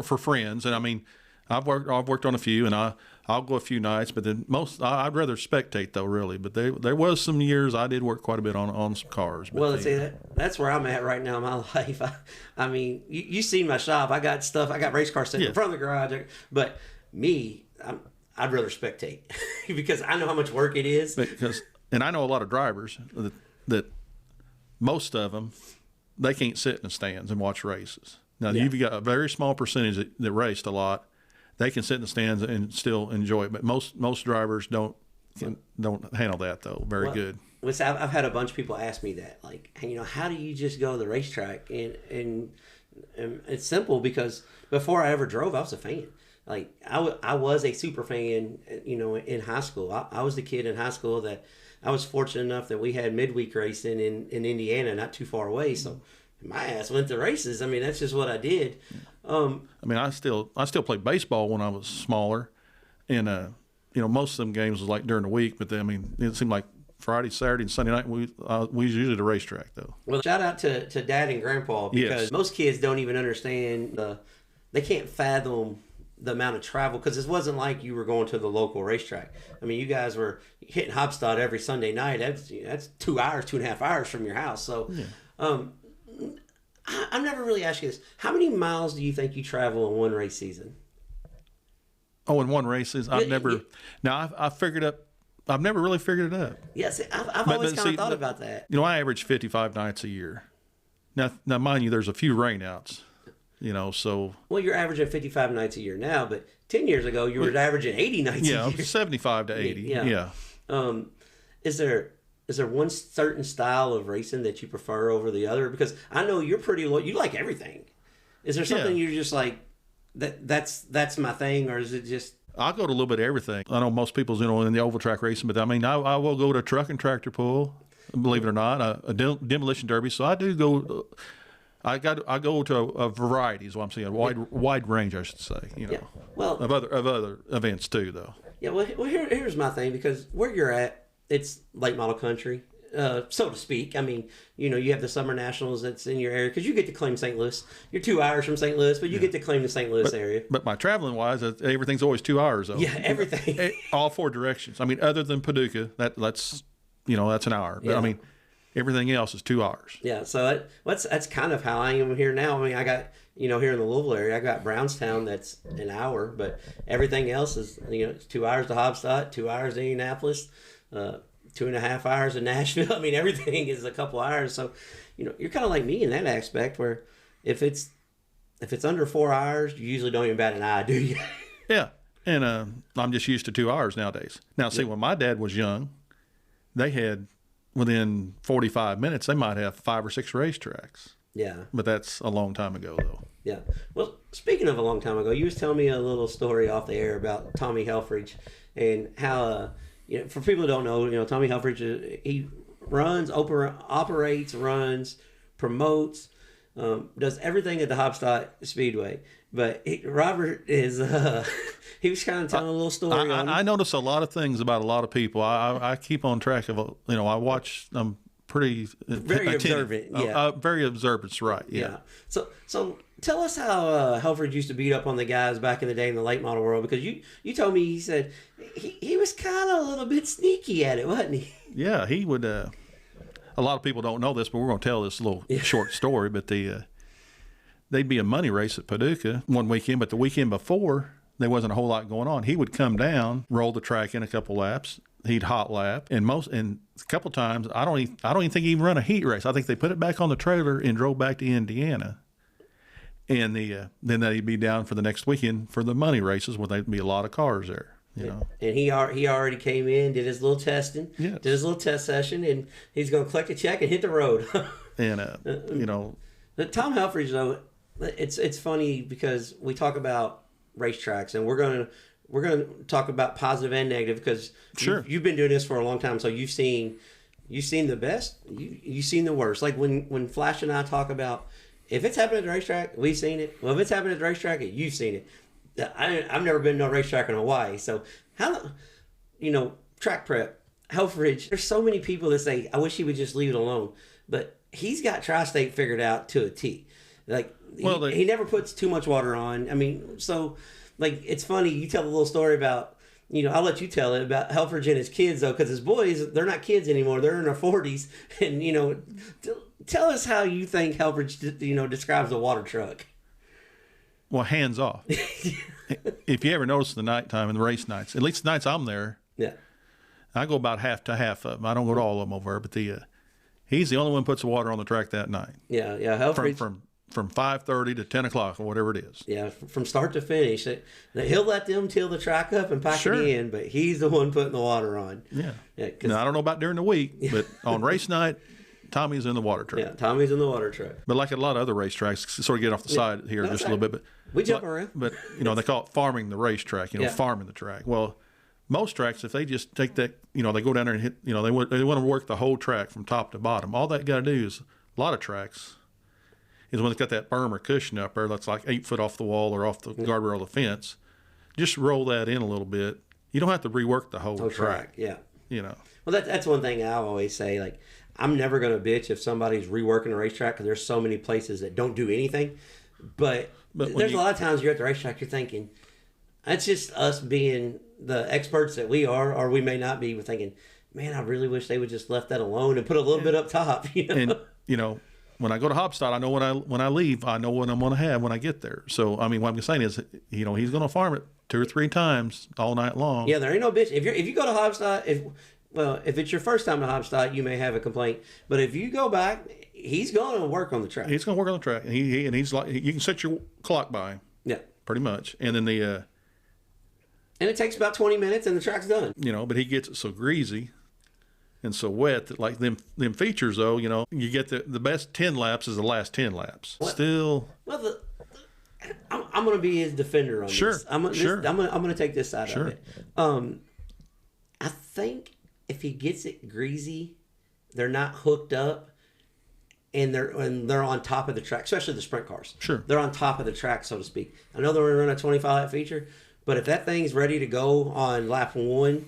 for friends, and I mean, I've worked on a few, and I'll go a few nights, but then I'd rather spectate though, really. But there was some years I did work quite a bit on some cars. But well, see, that's where I'm at right now in my life. I mean, you see my shop. I got race cars sitting in front of the garage, but me, I'd rather spectate because I know how much work it is. Because and I know a lot of drivers that most of them, they can't sit in the stands and watch races. Now, you've got a very small percentage that raced a lot. They can sit in the stands and still enjoy it, but most drivers don't handle that though very good. Listen, I've had a bunch of people ask me that, like, hey, how do you just go to the racetrack? And it's simple, because before I ever drove, I was a fan. Like, I was a super fan, in high school. I was the kid in high school that I was fortunate enough that we had midweek racing in Indiana, not too far away. So my ass went to races. I mean, that's just what I did. I still played baseball when I was smaller, and most of them games was like during the week. But it seemed like Friday, Saturday, and Sunday night we was usually at the racetrack though. Well, shout out to Dad and Grandpa, because most kids don't even understand they can't fathom the amount of travel, because it wasn't like you were going to the local racetrack. I mean, you guys were hitting Hopstad every Sunday night. That's 2 hours, 2.5 hours from your house. So, I've never really asked you this. How many miles do you think you travel in one race season? Oh, in one race is I've never really figured it out. Yes, I've always kind of thought about that. I average 55 nights a year. Now, mind you, there's a few rainouts. So... Well, you're averaging 55 nights a year now, but 10 years ago, you were averaging 80 nights a year. Yeah, 75 to 80. Yeah. Is there one certain style of racing that you prefer over the other? Because I know you're pretty low. You like everything. Is there something you're just like, that's my thing, or is it just... I'll go to a little bit of everything. I know most people's, in the oval track racing, but I will go to a truck and tractor pull, believe it or not, a demolition derby. So I do go... I go to a variety, is what I'm saying, a wide range, I should say. Of other events too, though. Yeah. Well, here's my thing, because where you're at, it's late model country, so to speak. I mean, you have the Summer Nationals that's in your area, because you get to claim St. Louis. You're 2 hours from St. Louis, but you get to claim the St. Louis area. But my traveling wise, everything's always 2 hours though. Yeah, everything. All four directions. Other than Paducah, that's an hour. But everything else is 2 hours. Yeah, so that's kind of how I am here now. I got, here in the Louisville area, I got Brownstown that's an hour, but everything else is, it's 2 hours to Hobstadt, 2 hours to Indianapolis, 2.5 hours to Nashville. Everything is a couple hours. So, you're kind of like me in that aspect, where if it's under 4 hours, you usually don't even bat an eye, do you? Yeah, and I'm just used to 2 hours nowadays. Now, see, when my dad was young, they had... Within 45 minutes, they might have 5 or 6 racetracks. Yeah. But that's a long time ago, though. Yeah. Well, speaking of a long time ago, you was telling me a little story off the air about Tommy Helfrich, and how, for people who don't know, Tommy Helfrich, he runs, operates, runs, promotes, does everything at the Hopstadt Speedway. But Robert is... He was kind of telling a little story. I notice a lot of things about a lot of people. I keep on track of, I watch them pretty very observant. Yeah, very observant. Right. Yeah. So tell us how Helfrich used to beat up on the guys back in the day in the late model world, because you told me, he said he was kind of a little bit sneaky at it, wasn't he? Yeah, he would. A lot of people don't know this, but we're going to tell this little short story. But they'd be a money race at Paducah one weekend, but the weekend before, there wasn't a whole lot going on. He would come down, roll the track in a couple laps. He'd hot lap, and a couple times I don't even think he even run a heat race. I think they put it back on the trailer and drove back to Indiana. And then they'd be down for the next weekend for the money races, where there'd be a lot of cars there. And he already came in, did his little testing, did his little test session, and he's going to collect a check and hit the road. And Tom Helfrich, though, it's funny, because we talk about racetracks, and we're gonna talk about positive and negative, because you've been doing this for a long time, so you've seen the best, you've seen the worst. Like when Flash and I talk about, if it's happening at the racetrack, we've seen it. Well, if it's happening at the racetrack, you've seen it. I've never been to a racetrack in Hawaii, so how track prep, Helfrich. There's so many people that say, I wish he would just leave it alone, but he's got Tri-State figured out to a T. Like, he never puts too much water on. It's funny. You tell a little story about, I'll let you tell it about Helfrich and his kids, though, because his boys, they're not kids anymore. They're in their 40s. And, tell us how you think Helfrich, describes a water truck. Well, hands off. If you ever notice the nighttime and the race nights, at least the nights I'm there, I go about half to half of them. I don't go to all of them over there, but he's the only one who puts the water on the track that night. Yeah, yeah. From 5:30 to 10 o'clock or whatever it is. Yeah, from start to finish. He'll let them till the track up and pack it in, but he's the one putting the water on. Yeah. Now, I don't know about during the week, but on race night, Tommy's in the water truck. Yeah, Tommy's in the water truck. But like at a lot of other racetracks, sort of get off the side here just a little bit. But we jump around. But, they call it farming the racetrack, farming the track. Well, most tracks, if they just take that, they go down there and hit, they want to work the whole track from top to bottom. All they got to do is, a lot of tracks, is when it's got that berm or cushion up there that's like 8 foot off the wall or off the guardrail of the fence, just roll that in a little bit. You don't have to rework the whole track. Yeah. Well, that's one thing I always say. Like, I'm never going to bitch if somebody's reworking a racetrack because there's so many places that don't do anything. But there's a lot of times you're at the racetrack, you're thinking, that's just us being the experts that we are, or we may not be. We're thinking, man, I really wish they would just left that alone and put a little bit up top. And, when I go to Hopstad, I know when I leave, I know what I'm going to have when I get there. So, I mean, what I'm saying is, he's going to farm it 2 or 3 times all night long. Yeah, there ain't no bitch. If you go to Hopstad, if it's your first time to Hopstad, you may have a complaint. But if you go back, he's going to work on the track. He's going to work on the track, and he's like, you can set your clock by him. Yeah, pretty much. And then and it takes about 20 minutes, and the track's done. But he gets it so greasy and so wet that, like, them features, though, you get the best 10 laps is the last 10 laps. Well, still. Well, I'm going to be his defender on this. I'm going to take this side of it. I think if he gets it greasy, they're not hooked up, and they're on top of the track, especially the sprint cars. Sure. They're on top of the track, so to speak. I know they're going to run a 25 lap feature, but if that thing's ready to go on lap 1,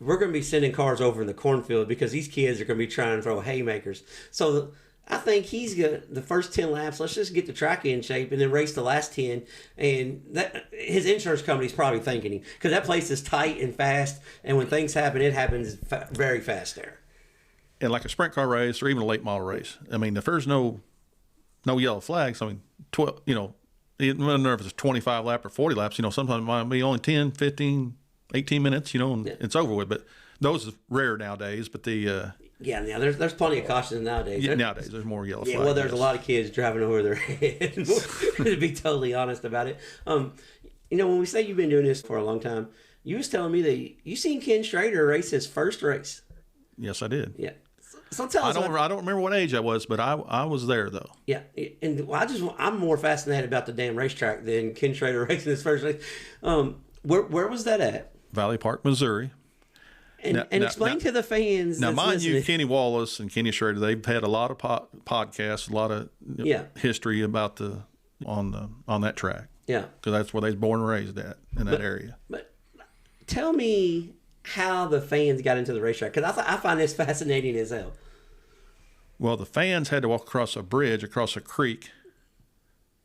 we're going to be sending cars over in the cornfield because these kids are going to be trying to throw haymakers. So I think he's got the first 10 laps. Let's just get the track in shape and then race the last 10. And his insurance company's probably thanking him because that place is tight and fast. And when things happen, it happens very fast there. And like a sprint car race or even a late model race, I mean, if there's no yellow flags, I mean, 12, I don't know if it's 25 lap or 40 laps, sometimes it might be only 10, 15, 18 minutes, and it's over with. But those are rare nowadays. But there's plenty of cautions nowadays. Nowadays, there's more yellow flags. Well, there's a lot of kids driving over their head. To be totally honest about it, when we say you've been doing this for a long time, you was telling me that you seen Ken Schrader race his first race. Yes, I did. Yeah. So tell us. I don't remember what age I was, but I was there though. Yeah, and I'm more fascinated about the damn racetrack than Ken Schrader racing his first race. Where was that at? Valley Park, Missouri. And explain to the fans. Now, mind you, Kenny Wallace and Kenny Schrader, they've had a lot of podcasts, a lot of history about on that track. Yeah, because that's where they was born and raised in that area. But tell me how the fans got into the racetrack, because I find this fascinating as hell. Well, the fans had to walk across a bridge, across a creek,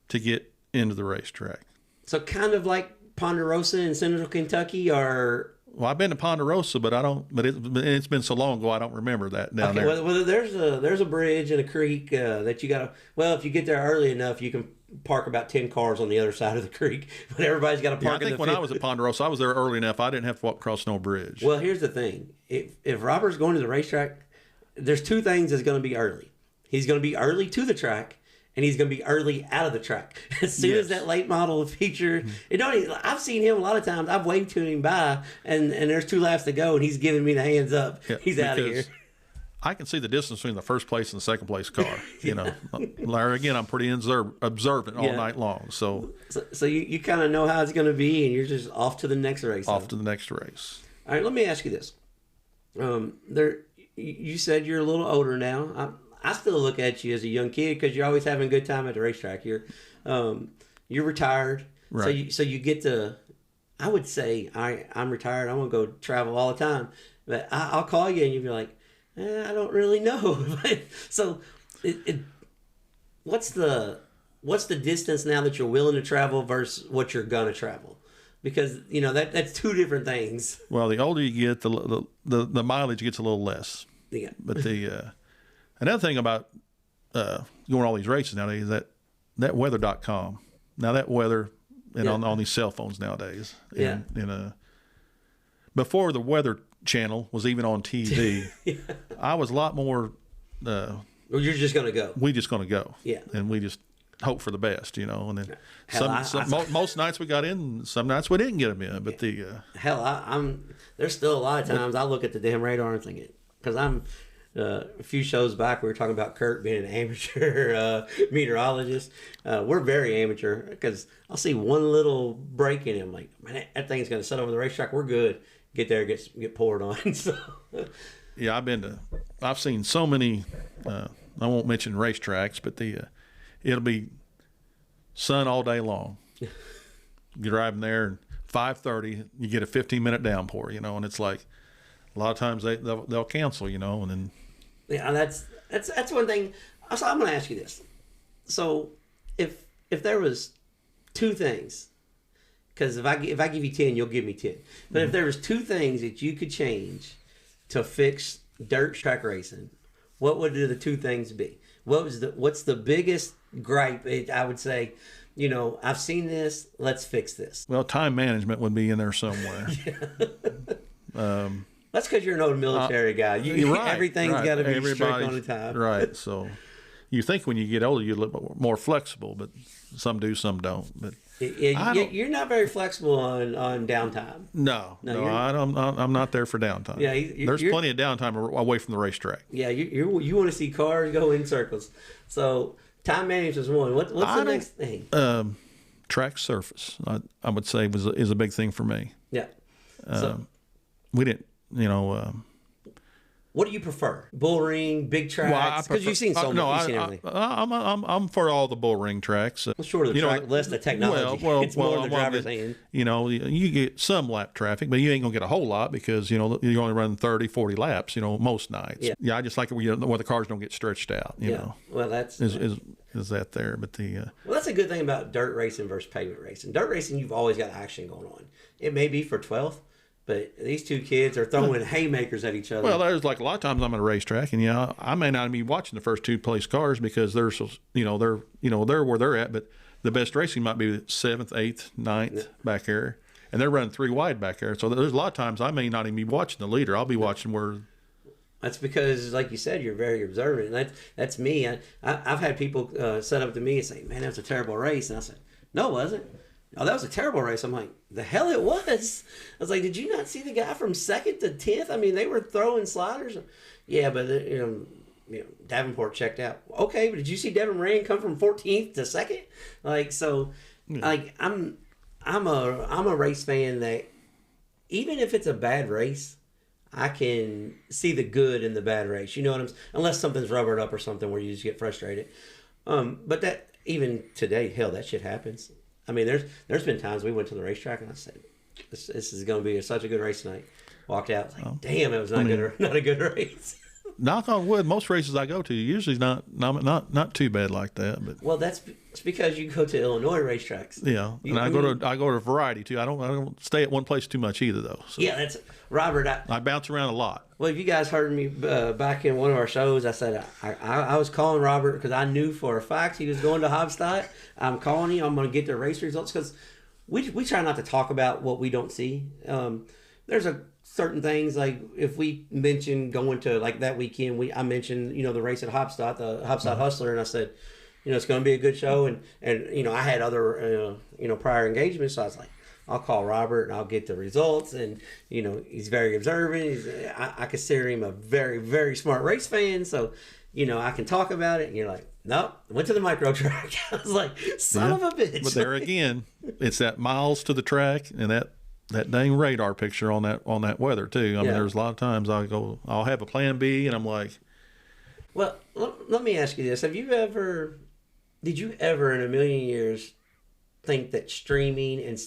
to get into the racetrack. So kind of like Ponderosa in Central Kentucky, or... Well, I've been to Ponderosa, but it's been so long ago I don't remember that down there. Well, there's a bridge and a creek that you gotta. Well, if you get there early enough, you can park about 10 cars on the other side of the creek. But everybody's got to park. I think when I was at Ponderosa, I was there early enough. I didn't have to walk across no bridge. Well, here's the thing: if Robert's going to the racetrack, there's 2 things that's going to be early. He's going to be early to the track, and he's going to be early out of the track. As soon as that late model feature, I've seen him a lot of times. I've waved to him by, and there's 2 laps to go, and he's giving me the hands up. Yeah, he's out of here. I can see the distance between the first place and the second place car. Larry, again, I'm pretty observant all night long. So you kind of know how it's going to be, and you're just off to the next race. To the next race. All right, let me ask you this. You said you're a little older now. I still look at you as a young kid because you're always having a good time at the racetrack. You're retired, right? So you get to. I would say I'm retired. I'm gonna go travel all the time, but I'll call you and you'll be like, I don't really know. So, what's the distance now that you're willing to travel versus what you're gonna travel? Because that's 2 different things. Well, the older you get, the mileage gets a little less. Yeah. But another thing about going all these races nowadays is that weather.com. Now that weather and on these cell phones nowadays. And before the weather channel was even on TV, I was a lot more. Well, you're just going to go. We just going to go. Yeah. And we just hope for the best, you know. And then most nights we got in, some nights we didn't get them in. But there's still a lot of times I look at the damn radar and think it, because I'm a few shows back we were talking about Kurt being an amateur meteorologist. We're very amateur because I'll see one little break in him, like, man, that thing's going to set over the racetrack. We're good. Get there, get poured on. So. Yeah, I've seen so many. I won't mention racetracks, but it'll be sun all day long. You're driving there, and 5:30, you get a 15-minute downpour, you know, and it's like a lot of times they'll cancel, you know, and then. Yeah, that's one thing. So I'm going to ask you this. So if there was two things, because if I give you 10, you'll give me 10. But if there was two things that you could change to fix dirt track racing, what would the two things be? What's the biggest gripe? I would say, you know, I've seen this. Let's fix this. Well, time management would be in there somewhere. That's because you're an old military guy. Right, everything's got to be strict on the time. Right. So you think when you get older you look more flexible, but some do, some don't. But you're not very flexible on downtime. No, I'm not there for downtime. Yeah, there's plenty of downtime away from the racetrack. Yeah, you want to see cars go in circles. So time management is one. What's the next thing? Track surface, I would say is a big thing for me. Yeah. We didn't, you know. What do you prefer? Bull ring, big tracks? Because you've seen so many. You've seen everything. I'm for all the bull ring tracks. Well, short of the track list of technology. It's more the driver's hand. You know, you get some lap traffic, but you ain't going to get a whole lot because, you know, you're only running 30, 40 laps, you know, most nights. Yeah, I just like it where the cars don't get stretched out, you know. Well, that's... Is that there? But well, that's a good thing about dirt racing versus pavement racing. Dirt racing, you've always got action going on. It may be for 12th. But these two kids are throwing haymakers at each other. Well, there's like a lot of times I'm at a racetrack, and I may not be watching the first two place cars because they're they're where they're at, but the best racing might be 7th, 8th, 9th back there, and they're running 3 wide back there. So there's a lot of times I may not even be watching the leader. I'll be watching where. That's because, like you said, you're very observant. And that's me. I've had people set up to me and say, "Man, that was a terrible race," and I said, "No, it wasn't. Oh, that was a terrible race." I'm like, the hell it was. I was like, did you not see the guy from 2nd to 10th? I mean, they were throwing sliders. Yeah, but you know, Davenport checked out. Okay, but did you see Devin Rain come from 14th to 2nd? Like, so, like, I'm a race fan that even if it's a bad race, I can see the good in the bad race. You know what I'm saying? Unless something's rubbered up or something where you just get frustrated. But that even today, hell, that shit happens. I mean, there's been times we went to the racetrack and I said, "This is going to be such a good race tonight." Walked out, like, damn, it was not a good race. Knock on wood, most races I go to usually not too bad like that. But well, it's because you go to Illinois racetracks. Yeah, and I go to variety too. I don't stay at one place too much either, though. So. Yeah, that's Robert. I bounce around a lot. Well, if you guys heard me back in one of our shows, I said I was calling Robert because I knew for a fact he was going to Hobstadt. I'm calling him. I'm going to get the race results because we try not to talk about what we don't see. There's certain things like if we mention going to like that weekend, I mentioned the race at Hobstadt, the Hobstadt Hustler, and I said it's going to be a good show, and I had other prior engagements, so I was like, I'll call Robert and I'll get the results, and he's very observant. I consider him a very, very smart race fan, so I can talk about it. And you're like, nope, went to the micro track. I was like, son of a bitch. But there again, it's that miles to the track and that dang radar picture on that weather too. I mean, there's a lot of times I'll have a plan B, and I'm like, well, let me ask you this: did you ever in a million years think that streaming and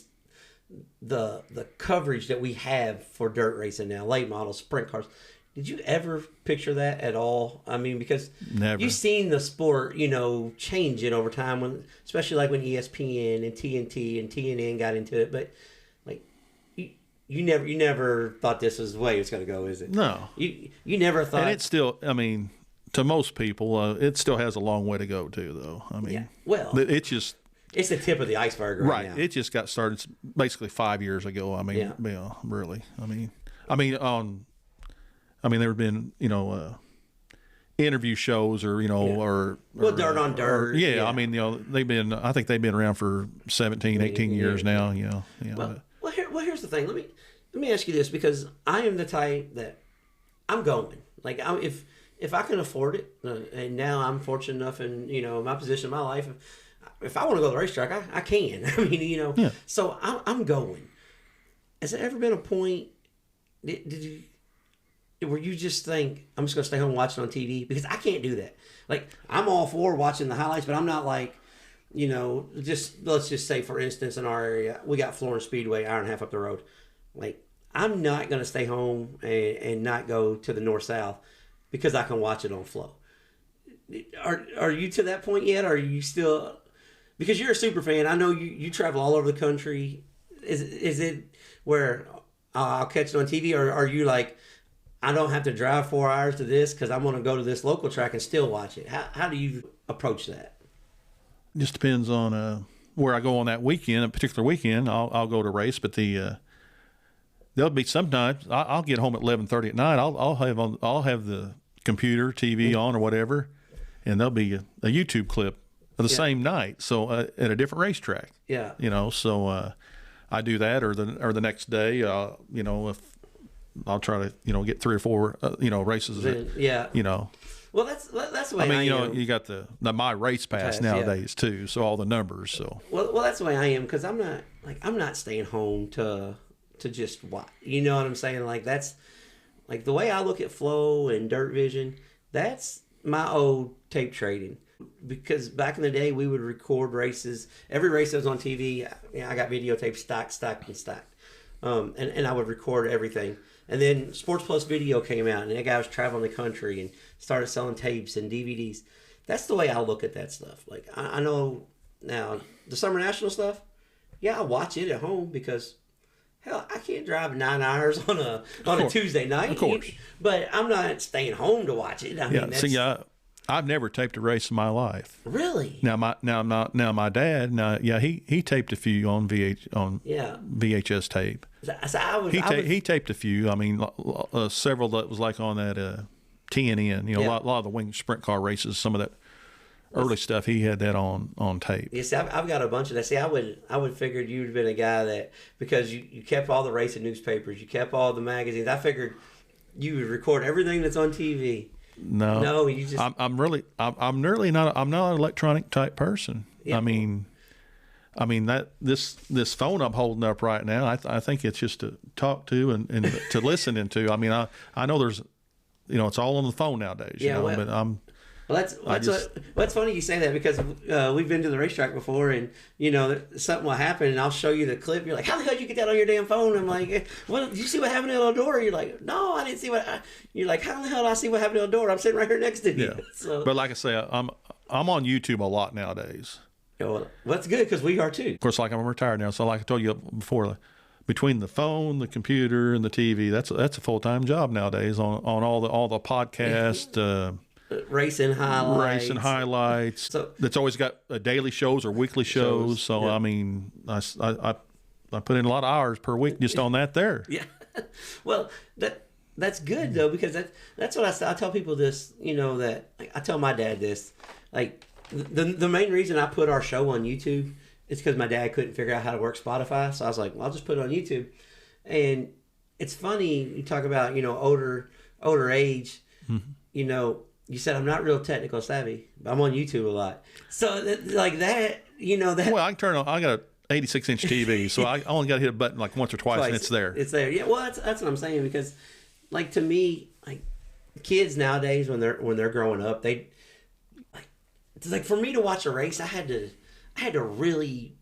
the coverage that we have for dirt racing now, late models, sprint cars, did you ever picture that at all? I mean, because never. You've seen the sport, change it over time, especially like when ESPN and TNT and TNN got into it, but like you never thought this was the way it's going to go, is it? No. You never thought. And it's still, I mean, to most people, it still has a long way to go too, though. I mean, it's the tip of the iceberg right now. It just got started basically 5 years ago. I mean, really. I mean, on I mean, there have been, interview shows or, or Dirt on Dirt. Yeah. I mean, I think they've been around for 17, 18 years now, Well, here's the thing. Let me ask you this, because I am the type that I'm going. Like, if I can afford it, and now I'm fortunate enough in, my position in my life, if I want to go to the racetrack, I can. I mean, so I'm going. Has there ever been a point, where you just think, I'm just going to stay home and watch it on TV? Because I can't do that. Like, I'm all for watching the highlights, but I'm not like, let's just say, for instance, in our area, we got Florence Speedway, hour and a half up the road. Like, I'm not going to stay home and not go to the north-south because I can watch it on Flow. Are you to that point yet? Or are you still, because you're a super fan, I know you travel all over the country. Is it where I'll catch it on TV, or are you like, I don't have to drive 4 hours to this because I'm going to go to this local track and still watch it? How do you approach that? Just depends on where I go on that weekend. A particular weekend, I'll go to race, but there'll be sometimes I'll get home at 11:30 at night. I'll have the computer, TV on or whatever, and there'll be a YouTube clip of the same night. So at a different racetrack. Yeah. So I do that, or the next day. If I'll try to get 3 or 4 races. Well, that's the way I am. You got the My Race Pass nowadays too, so all the numbers. So well, that's the way I am, because I'm not staying home to just watch. You know what I'm saying? Like, that's like the way I look at Flow and Dirt Vision. That's my old tape trading, because back in the day we would record races. Every race that was on TV, I got videotapes stacked, and I would record everything. And then Sports Plus Video came out, and that guy was traveling the country and started selling tapes and DVDs. That's the way I look at that stuff. Like, I know now the Summer National stuff, I watch it at home because, hell, I can't drive 9 hours on a Tuesday night. Of course. But I'm not staying home to watch it. I mean, I've never taped a race in my life. Really? Now my dad, he taped a few on VHS tape. So he taped a few. I mean, several that was like on that TNN. A lot of the wing sprint car races. Some of that early stuff, he had that on tape. You see, I've got a bunch of that. See, I would figured you'd have been a guy that, because you kept all the racing newspapers, you kept all the magazines. I figured you would record everything that's on TV. No, you just. I'm really not. I'm not an electronic type person. Yeah. I mean that this phone I'm holding up right now, I think it's just to talk to and to listen into. I mean, I know there's, it's all on the phone nowadays. But I'm. Well, that's funny you say that, because we've been to the racetrack before, and something will happen, and I'll show you the clip. You're like, how the hell did you get that on your damn phone? I'm like, well, did you see what happened at Eldora? You're like, no, I didn't see what. You're like, how the hell did I see what happened at Eldora? I'm sitting right here next to you. Yeah. So, but like I say, I'm on YouTube a lot nowadays. Well, that's good, because we are too. Of course, like I'm retired now, so like I told you before, between the phone, the computer, and the TV, that's a full-time job nowadays on all the podcast. Racing highlights. So that's always got daily shows or weekly shows. So I mean, I put in a lot of hours per week just on that there. Yeah. Well, that's good though, because that's what I tell people this. That I tell my dad this. Like, the main reason I put our show on YouTube is because my dad couldn't figure out how to work Spotify. So I was like, well, I'll just put it on YouTube. And it's funny, you talk about older age. Mm-hmm. You said I'm not real technical savvy, but I'm on YouTube a lot. So like that, that. Well, I got an 86-inch TV, so I only got to hit a button like once or twice, and it's there. It's there. Yeah. Well, that's what I'm saying, because, like, to me, like, kids nowadays when they're growing up, it's like, for me to watch a race, I had to really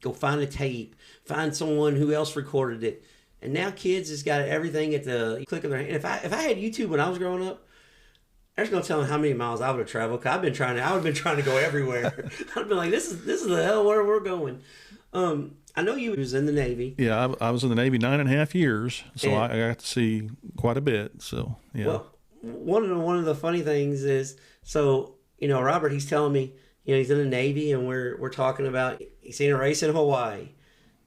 go find a tape, find someone who else recorded it, and now kids just got everything at the click of their hand. And if I had YouTube when I was growing up, there's no telling how many miles I would have traveled. Cause I would have been trying to go everywhere. I'd been like, this is the hell where we're going. I know you was in the Navy. Yeah, I was in the Navy 9.5 years, so I got to see quite a bit. So yeah. Well, one of the funny things is, so Robert, he's telling me, he's in the Navy, and we're talking about he's seen a race in Hawaii,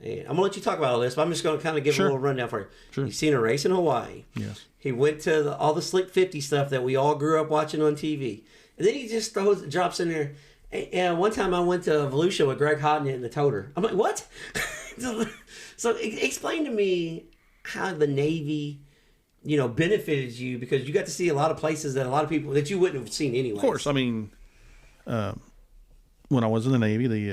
And I'm gonna let you talk about all this, but I'm just gonna kind of give a little rundown for you. Sure. You've seen a race in Hawaii. Yes. He went to all the Slick 50 stuff that we all grew up watching on TV, and then he just drops in there. And one time I went to Volusia with Greg Hodnett and the Toter. I'm like, what? So explain to me how the Navy, benefited you, because you got to see a lot of places that a lot of people that you wouldn't have seen anyway. Of course, I mean, when I was in the Navy,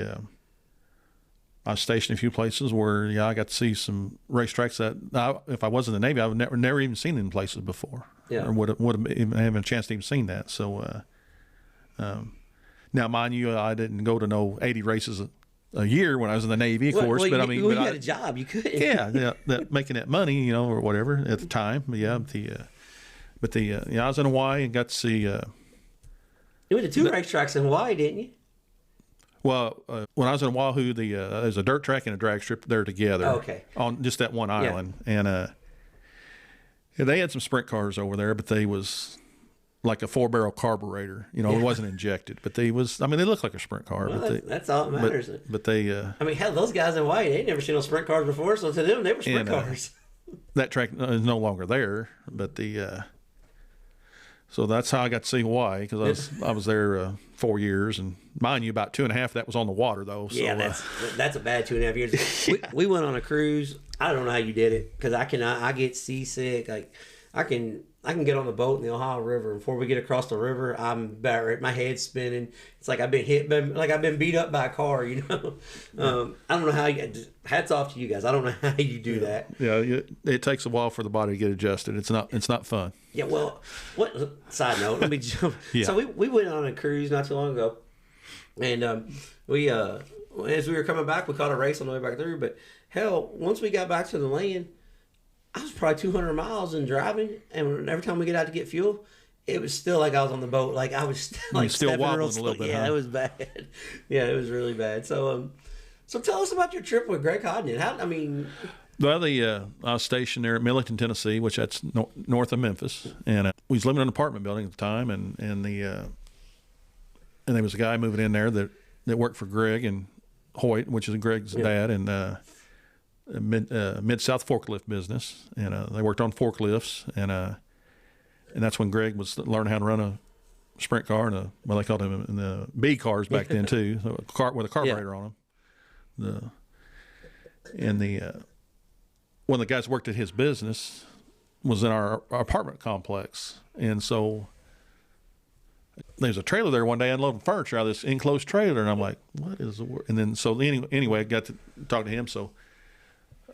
I was stationed in a few places where I got to see some racetracks that if I was in the Navy, I would never even seen in places before, or would have even having a chance to even seen that. So, now mind you, I didn't go to no 80 races a year when I was in the Navy, of course. But I mean, you had a job, you could. Yeah, making that money, or whatever at the time. But I was in Hawaii and got to see. You went to two racetracks in Hawaii, didn't you? Well, when I was in Oahu, there's a dirt track and a drag strip there together. Oh, okay. On just that one island, and they had some sprint cars over there, but they was like a 4-barrel carburetor. It wasn't injected, but they look like a sprint car. Well, but that's all that matters. But they. Hell, those guys in Hawaii, they'd never seen no sprint cars before, so to them, they were sprint cars. That track is no longer there, but so that's how I got to see Hawaii, because I was there 4 years, and mind you, about 2.5 that was on the water though. So, yeah, that's a bad 2.5 years. We went on a cruise. I don't know how you did it, because I get seasick. Like I can get on the boat in the Ohio River, and before we get across the river, I'm about my head's spinning. It's like I've been beat up by a car. I don't know how hats off to you guys. I don't know how you do that. Yeah, it takes a while for the body to get adjusted. It's not fun. Yeah, well, side note, let me jump. Yeah. So we went on a cruise not too long ago, and we as we were coming back, we caught a race on the way back through. But hell, once we got back to the land, I was probably 200 miles in driving, and every time we get out to get fuel, it was still like I was on the boat. Like I was still wobbling a little bit. Yeah, huh? It was bad. Yeah, it was really bad. So tell us about your trip with Greg Hodnett. Well, I was stationed there at Millington, Tennessee, which that's north of Memphis, and we was living in an apartment building at the time, and there was a guy moving in there that worked for Greg and Hoyt, which is Greg's dad, and Mid-South forklift business, and they worked on forklifts, and that's when Greg was learning how to run a sprint car, and they called them in the B cars back then too, so a car with a carburetor on them. One of the guys worked at his business was in our apartment complex, and so there was a trailer there one day unloading furniture out of this enclosed trailer, and I'm like, what is the word? And then anyway, I got to talk to him. So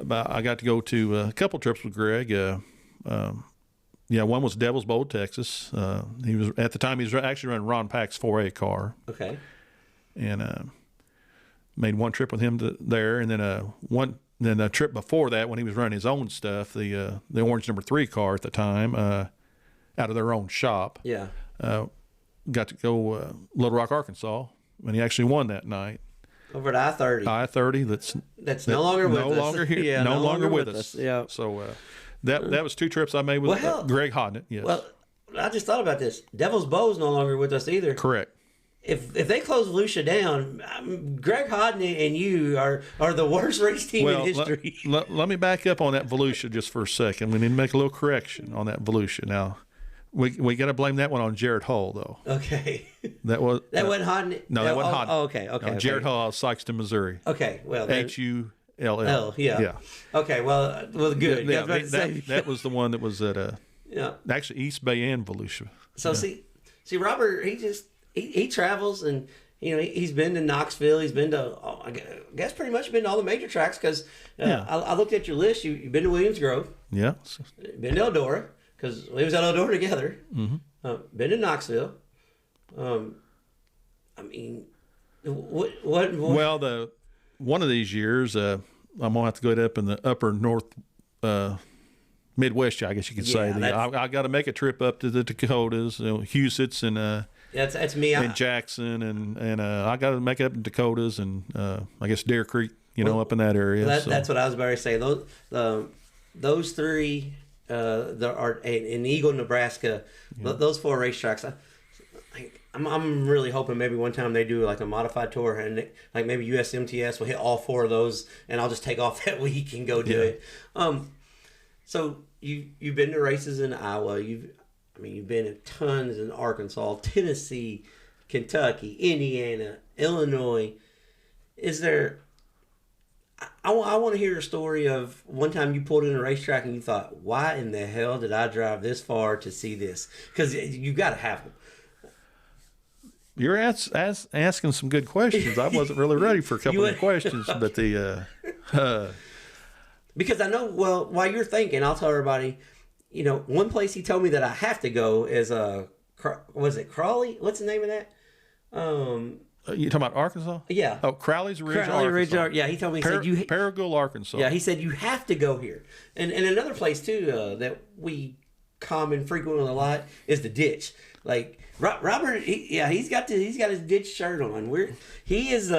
I got to go to a couple trips with Greg. One was Devil's Bowl, Texas. He was at the time he was actually running Ron Pack's 4A car. Okay. And made one trip with him there, and then a trip before that when he was running his own stuff, the Orange number 3 car at the time, out of their own shop. Yeah. Got to go Little Rock, Arkansas, and he actually won that night. Over at I-30. I-30. That's no longer with us. No longer here. Yeah, no longer with us. Yeah. So that was 2 trips I made with Greg Hodnett. Yes. Well, I just thought about this. Devil's Bow's no longer with us either. Correct. If they close Volusia down, Greg Hodney and you are the worst race team in history. Let me back up on that Volusia just for a second. We need to make a little correction on that Volusia. Now, we got to blame that one on Jared Hull, though. Okay. That wasn't Hodney? No, that wasn't Hodney. Oh, okay. Jared Hull out of Sykeston, Missouri. Okay, well. Hull. Yeah. Okay, well, good. Yeah, that was the one that was at actually East Bay and Volusia. So see, Robert, he travels, and he's been to Knoxville. He's been to, I guess, pretty much been to all the major tracks, because I looked at your list. You've been to Williams Grove. Yeah. Been to Eldora, because we was at Eldora together. Mm-hmm. Been to Knoxville. What? Well, one of these years, I'm gonna have to go up in the upper north. Midwest, I guess you could say. I got to make a trip up to the Dakotas, Huset's, and that's me. And Jackson, and I got to make it up in Dakotas, and I guess Deer Creek, up in that area. That's what I was about to say. Those 3, in Eagle, Nebraska, those 4 racetracks. I'm really hoping maybe one time they do like a modified tour, and like maybe USMTS will hit all 4 of those, and I'll just take off that week and go do it. So you've been to races in Iowa. You've been to tons in Arkansas, Tennessee, Kentucky, Indiana, Illinois. Is there? I want to hear a story of one time you pulled in a racetrack and you thought, "Why in the hell did I drive this far to see this?" Because you got to have them. You're asking some good questions. I wasn't really ready for a couple of questions, but because I know, well, while you're thinking, I'll tell everybody, one place he told me that I have to go is, was it Crawley? What's the name of that? You talking about Arkansas? Yeah. Oh, Crowley's Ridge, Crowley Arkansas. Ridge, yeah, he told me, he said, Paragould, Arkansas. Yeah, he said, you have to go here. And another place, too, that we come and frequent a lot is the ditch. Like, Robert, he's got his ditch shirt on. He's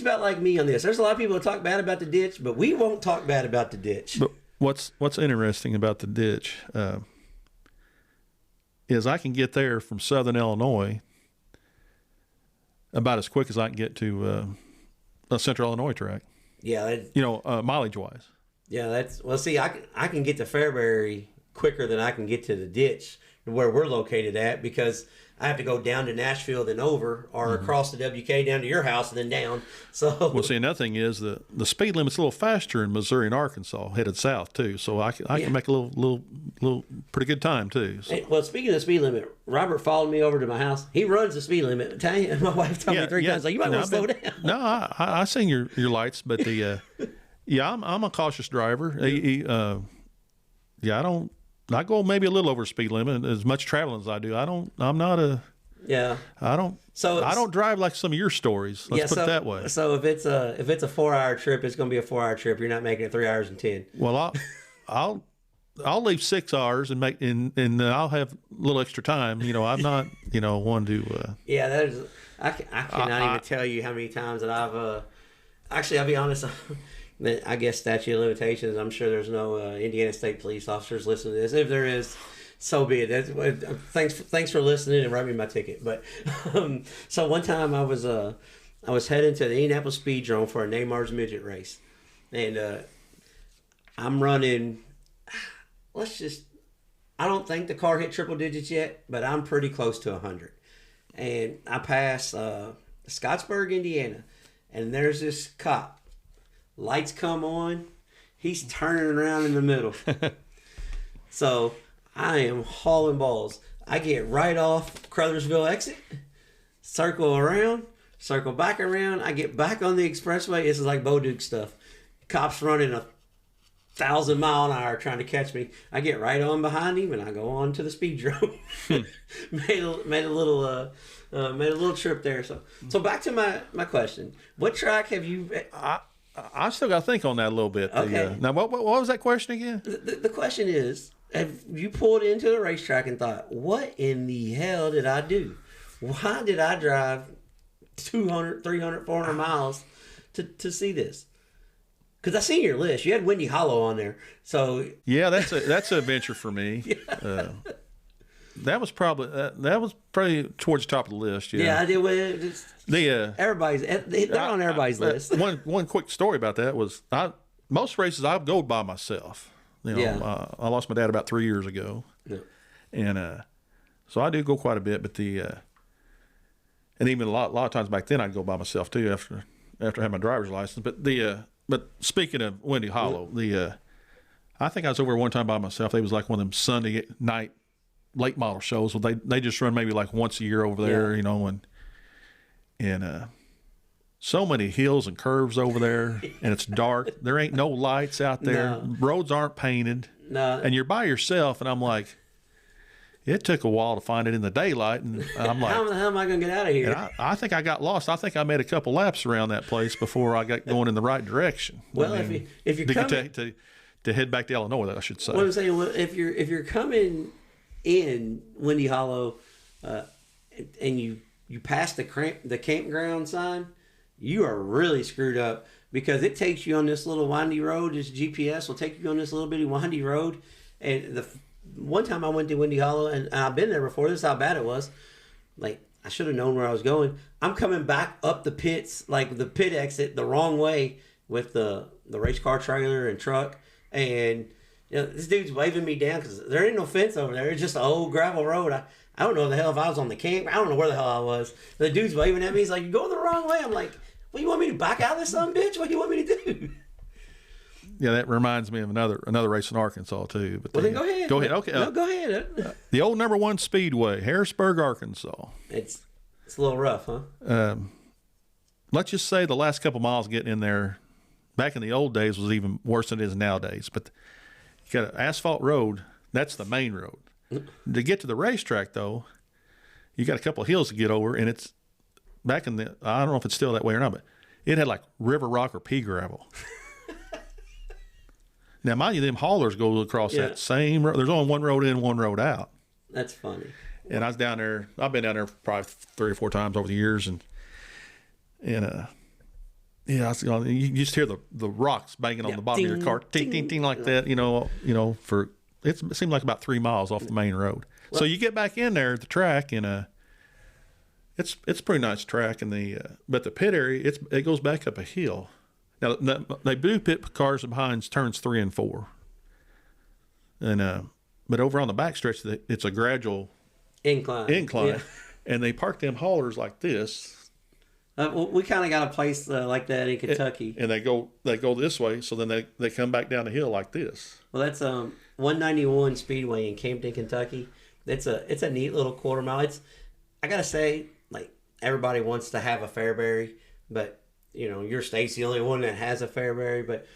about like me on this. There's a lot of people that talk bad about the ditch, but we won't talk bad about the ditch. But what's interesting about the ditch is I can get there from Southern Illinois about as quick as I can get to a Central Illinois track. Yeah, mileage wise. Yeah, see, I can get to Fairbury quicker than I can get to the ditch where we're located at, because I have to go down to Nashville then over, or across the WK down to your house and then down. So well, see, another thing is the speed limit's a little faster in Missouri and Arkansas headed south too. So I can make a little pretty good time too. So. Well, speaking of the speed limit, Robert followed me over to my house. He runs the speed limit. My wife told me 3 times, like, you might want to slow down. No, I seen your lights, but I'm a cautious driver. I go maybe a little over speed limit, as much traveling as I do. I don't drive like some of your stories. Let's put it that way. So if it's a 4-hour trip, it's going to be a 4-hour trip. You're not making it 3 hours and 10. Well, I'll leave 6 hours and I'll have a little extra time. I'm not one to. Yeah, I cannot even tell you how many times that I've actually, I'll be honest. I guess statute of limitations. I'm sure there's no Indiana State police officers listening to this. If there is, so be it. Thanks for listening and write me my ticket. But so one time I was heading to the Indianapolis Speedrome for a Neymar's midget race, and I'm running. I don't think the car hit triple digits yet, but I'm pretty close to 100, and I pass Scottsburg, Indiana, and there's this cop. Lights come on. He's turning around in the middle. So I am hauling balls. I get right off Crothersville exit, circle around, circle back around. I get back on the expressway. This is like Bo Duke stuff. Cops running 1,000 mile an hour trying to catch me. I get right on behind him and I go on to the speedrome. made a little trip there. So back to my question. What track have you? I still got to think on that a little bit. Okay. Now, what was that question again? The question is, have you pulled into the racetrack and thought, what in the hell did I do? Why did I drive 200, 300, 400 miles to see this? Because I seen your list. You had Windy Hollow on there. So yeah, that's an adventure for me. Yeah. That was probably towards the top of the list. Yeah, I did. Everybody's they're on everybody's list. One quick story about that was most races I go by myself. I lost my dad about 3 years ago, and so I do go quite a bit. But and even a lot of times back then I'd go by myself too after I had my driver's license. But speaking of Windy Hollow, I think I was over one time by myself. It was like one of them Sunday night late model shows. Well, they just run maybe like once a year over there, and so many hills and curves over there, and it's dark. There ain't no lights out there. No. Roads aren't painted. No. And you're by yourself, and I'm like, it took a while to find it in the daylight, and I'm like, how the hell am I going to get out of here? I think I got lost. I think I made a couple laps around that place before I got going in the right direction. Well, if you're coming to head back to Illinois, I should say. What I'm saying, if you're coming in Windy Hollow, and you pass the campground sign, you are really screwed up, because it takes you on this little windy road. This GPS will take you on this little bitty windy road. And the one time I went to Windy Hollow, and I've been there before. This is how bad it was. like I should have known where I was going. I'm coming back up the pits, like the pit exit, the wrong way with the race car trailer and truck, and this dude's waving me down because there ain't no fence over there. It's just an old gravel road. I don't know the hell if I was on the camp. I don't know where the hell I was. The dude's waving at me. He's like, "You're going the wrong way." I'm like, "What, you want me to back out of this son bitch? What do you want me to do?" Yeah, that reminds me of another race in Arkansas too. But well, then go ahead. Go ahead. Okay. No, go ahead. The old #1 Speedway, Harrisburg, Arkansas. It's a little rough, huh? Let's just say the last couple miles getting in there, back in the old days, was even worse than it is nowadays. But you got an asphalt road. That's the main road. To get to the racetrack, though, you got a couple of hills to get over, and it's back in the. I don't know if it's still that way or not, but it had like river rock or pea gravel. Now, mind you, them haulers go across that same road. There's only one road in, one road out. That's funny. And I was down there. I've been down there probably 3 or 4 times over the years, and yeah, you just hear the rocks banging on the bottom of your car, ting, ting, ting, like that. For it seemed like about 3 miles off the main road. Well, so you get back in there at the track, and it's a pretty nice track, and but the pit area it goes back up a hill. Now they do pit cars behind turns 3 and 4, and but over on the backstretch it's a gradual incline, yeah. And they park them haulers like this. We kind of got a place like that in Kentucky, and they go this way, so then they come back down the hill like this. Well, that's 191 Speedway in Campton, Kentucky. It's a neat little quarter mile. I gotta say, like, everybody wants to have a Fairbury, but your state's the only one that has a Fairbury. But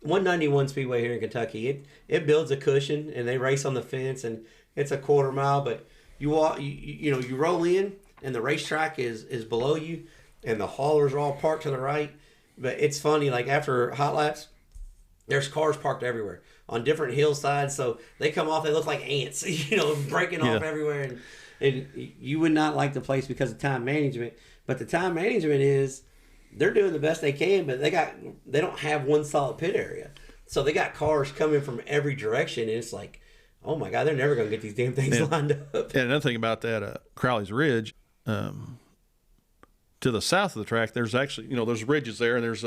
191 Speedway here in Kentucky, it builds a cushion, and they race on the fence, and it's a quarter mile. But you walk, you roll in, and the racetrack is below you, and the haulers are all parked to the right. But it's funny, like after hot laps, there's cars parked everywhere on different hillsides, so they come off, they look like ants, breaking off everywhere, and you would not like the place because of time management. But the time management is they're doing the best they can, but they don't have one solid pit area, so they got cars coming from every direction, and it's like, oh my God, they're never going to get these damn things lined up. And another thing about that, Crowley's Ridge, to the south of the track, there's actually there's ridges there, and there's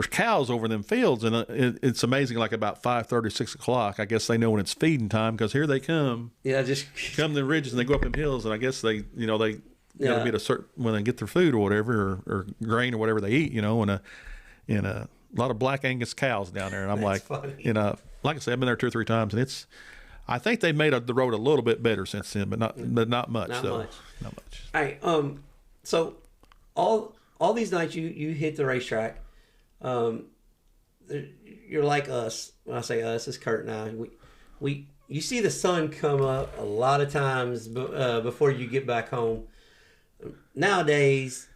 cows over them fields, and it's amazing. Like about 5:30, 6 o'clock, I guess they know when it's feeding time, because here they come. Yeah, just come the ridges, and they go up them hills, and I guess they got to be at a certain when they get their food or whatever, or grain or whatever they eat, and a lot of black Angus cows down there, and I'm like, funny. Like I said, I've been there 2 or 3 times, and I think they've made the road a little bit better since then, but not much. Not much. All right. So all these nights you hit the racetrack. You're like us. When I say us, it's Kurt and I. You see the sun come up a lot of times before you get back home. Nowadays,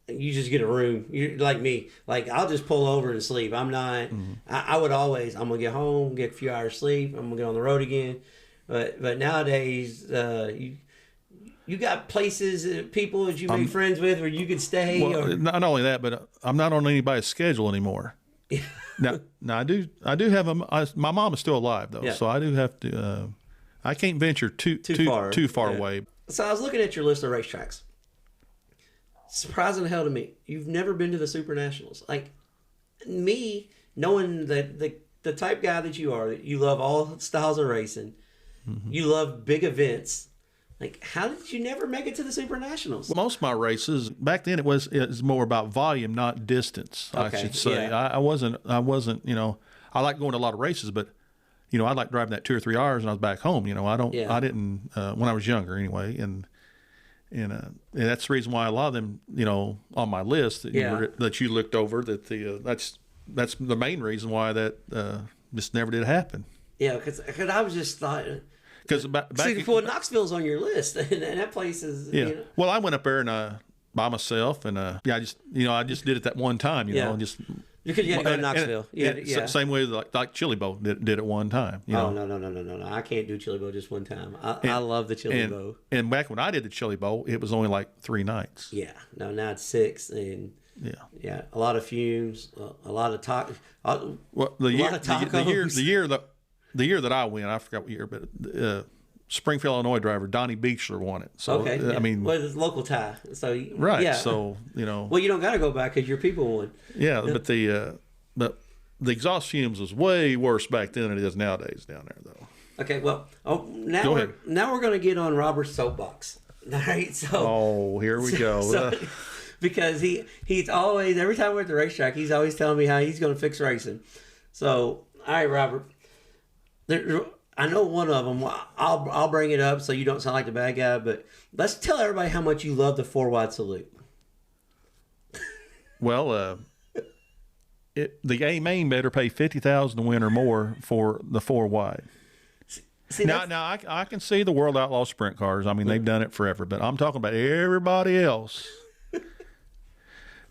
you just get a room. You're like me. Like, I'll just pull over and sleep. I'm not. Mm-hmm. I would always. I'm gonna get home, get a few hours sleep. I'm gonna get on the road again. But nowadays, you got places, people that you made friends with, where you could stay. Well, not only that, but I'm not on anybody's schedule anymore. now I do have my mom is still alive though, so I do have to. I can't venture too far away. So I was looking at your list of racetracks. Surprising the hell to me, you've never been to the Super Nationals. Like me, knowing that the type guy that you are, that you love all styles of racing, you love big events. Like, how did you never make it to the Super Nationals? Well, most of my races back then it was more about volume, not distance. Okay. I should say. Yeah. I wasn't. I like going to a lot of races, but I like driving that 2 or 3 hours and I was back home. I didn't when I was younger anyway, and that's the reason why a lot of them, on my list that you looked over, that's the main reason why that just never did happen. Yeah, because I was just thought. Because Knoxville's on your list, and that place is. Yeah. Well, I went up there and by myself, and I just did it that one time, and just. Because you had to go to Knoxville. Same way like Chili Bowl did it one time. No! I can't do Chili Bowl just one time. I love the Chili Bowl. And back when I did the Chili Bowl, it was only like 3 nights. Yeah. No, now it's 6, and a lot of fumes, a lot of talk. Well, the year that I went, I forgot what year, but Springfield, Illinois driver Donnie Beechler won it. So okay, yeah. I mean, well, it's local tie. So right. Yeah. So well, you don't got to go back because your people won. Yeah, but the exhaust fumes was way worse back then than it is nowadays down there, though. Okay, well, now we're going to get on Robert's soapbox. All right, so here we go. Because he's always, every time we're at the racetrack, he's always telling me how he's going to fix racing. So, all right, Robert, I know one of them. I'll bring it up so you don't sound like the bad guy, but let's tell everybody how much you love the 4-wide salute. Well, the A main better pay $50,000 to win or more for the 4-wide. See, now I can see the World Outlaw sprint cars. I mean, they've done it forever, but I'm talking about everybody else.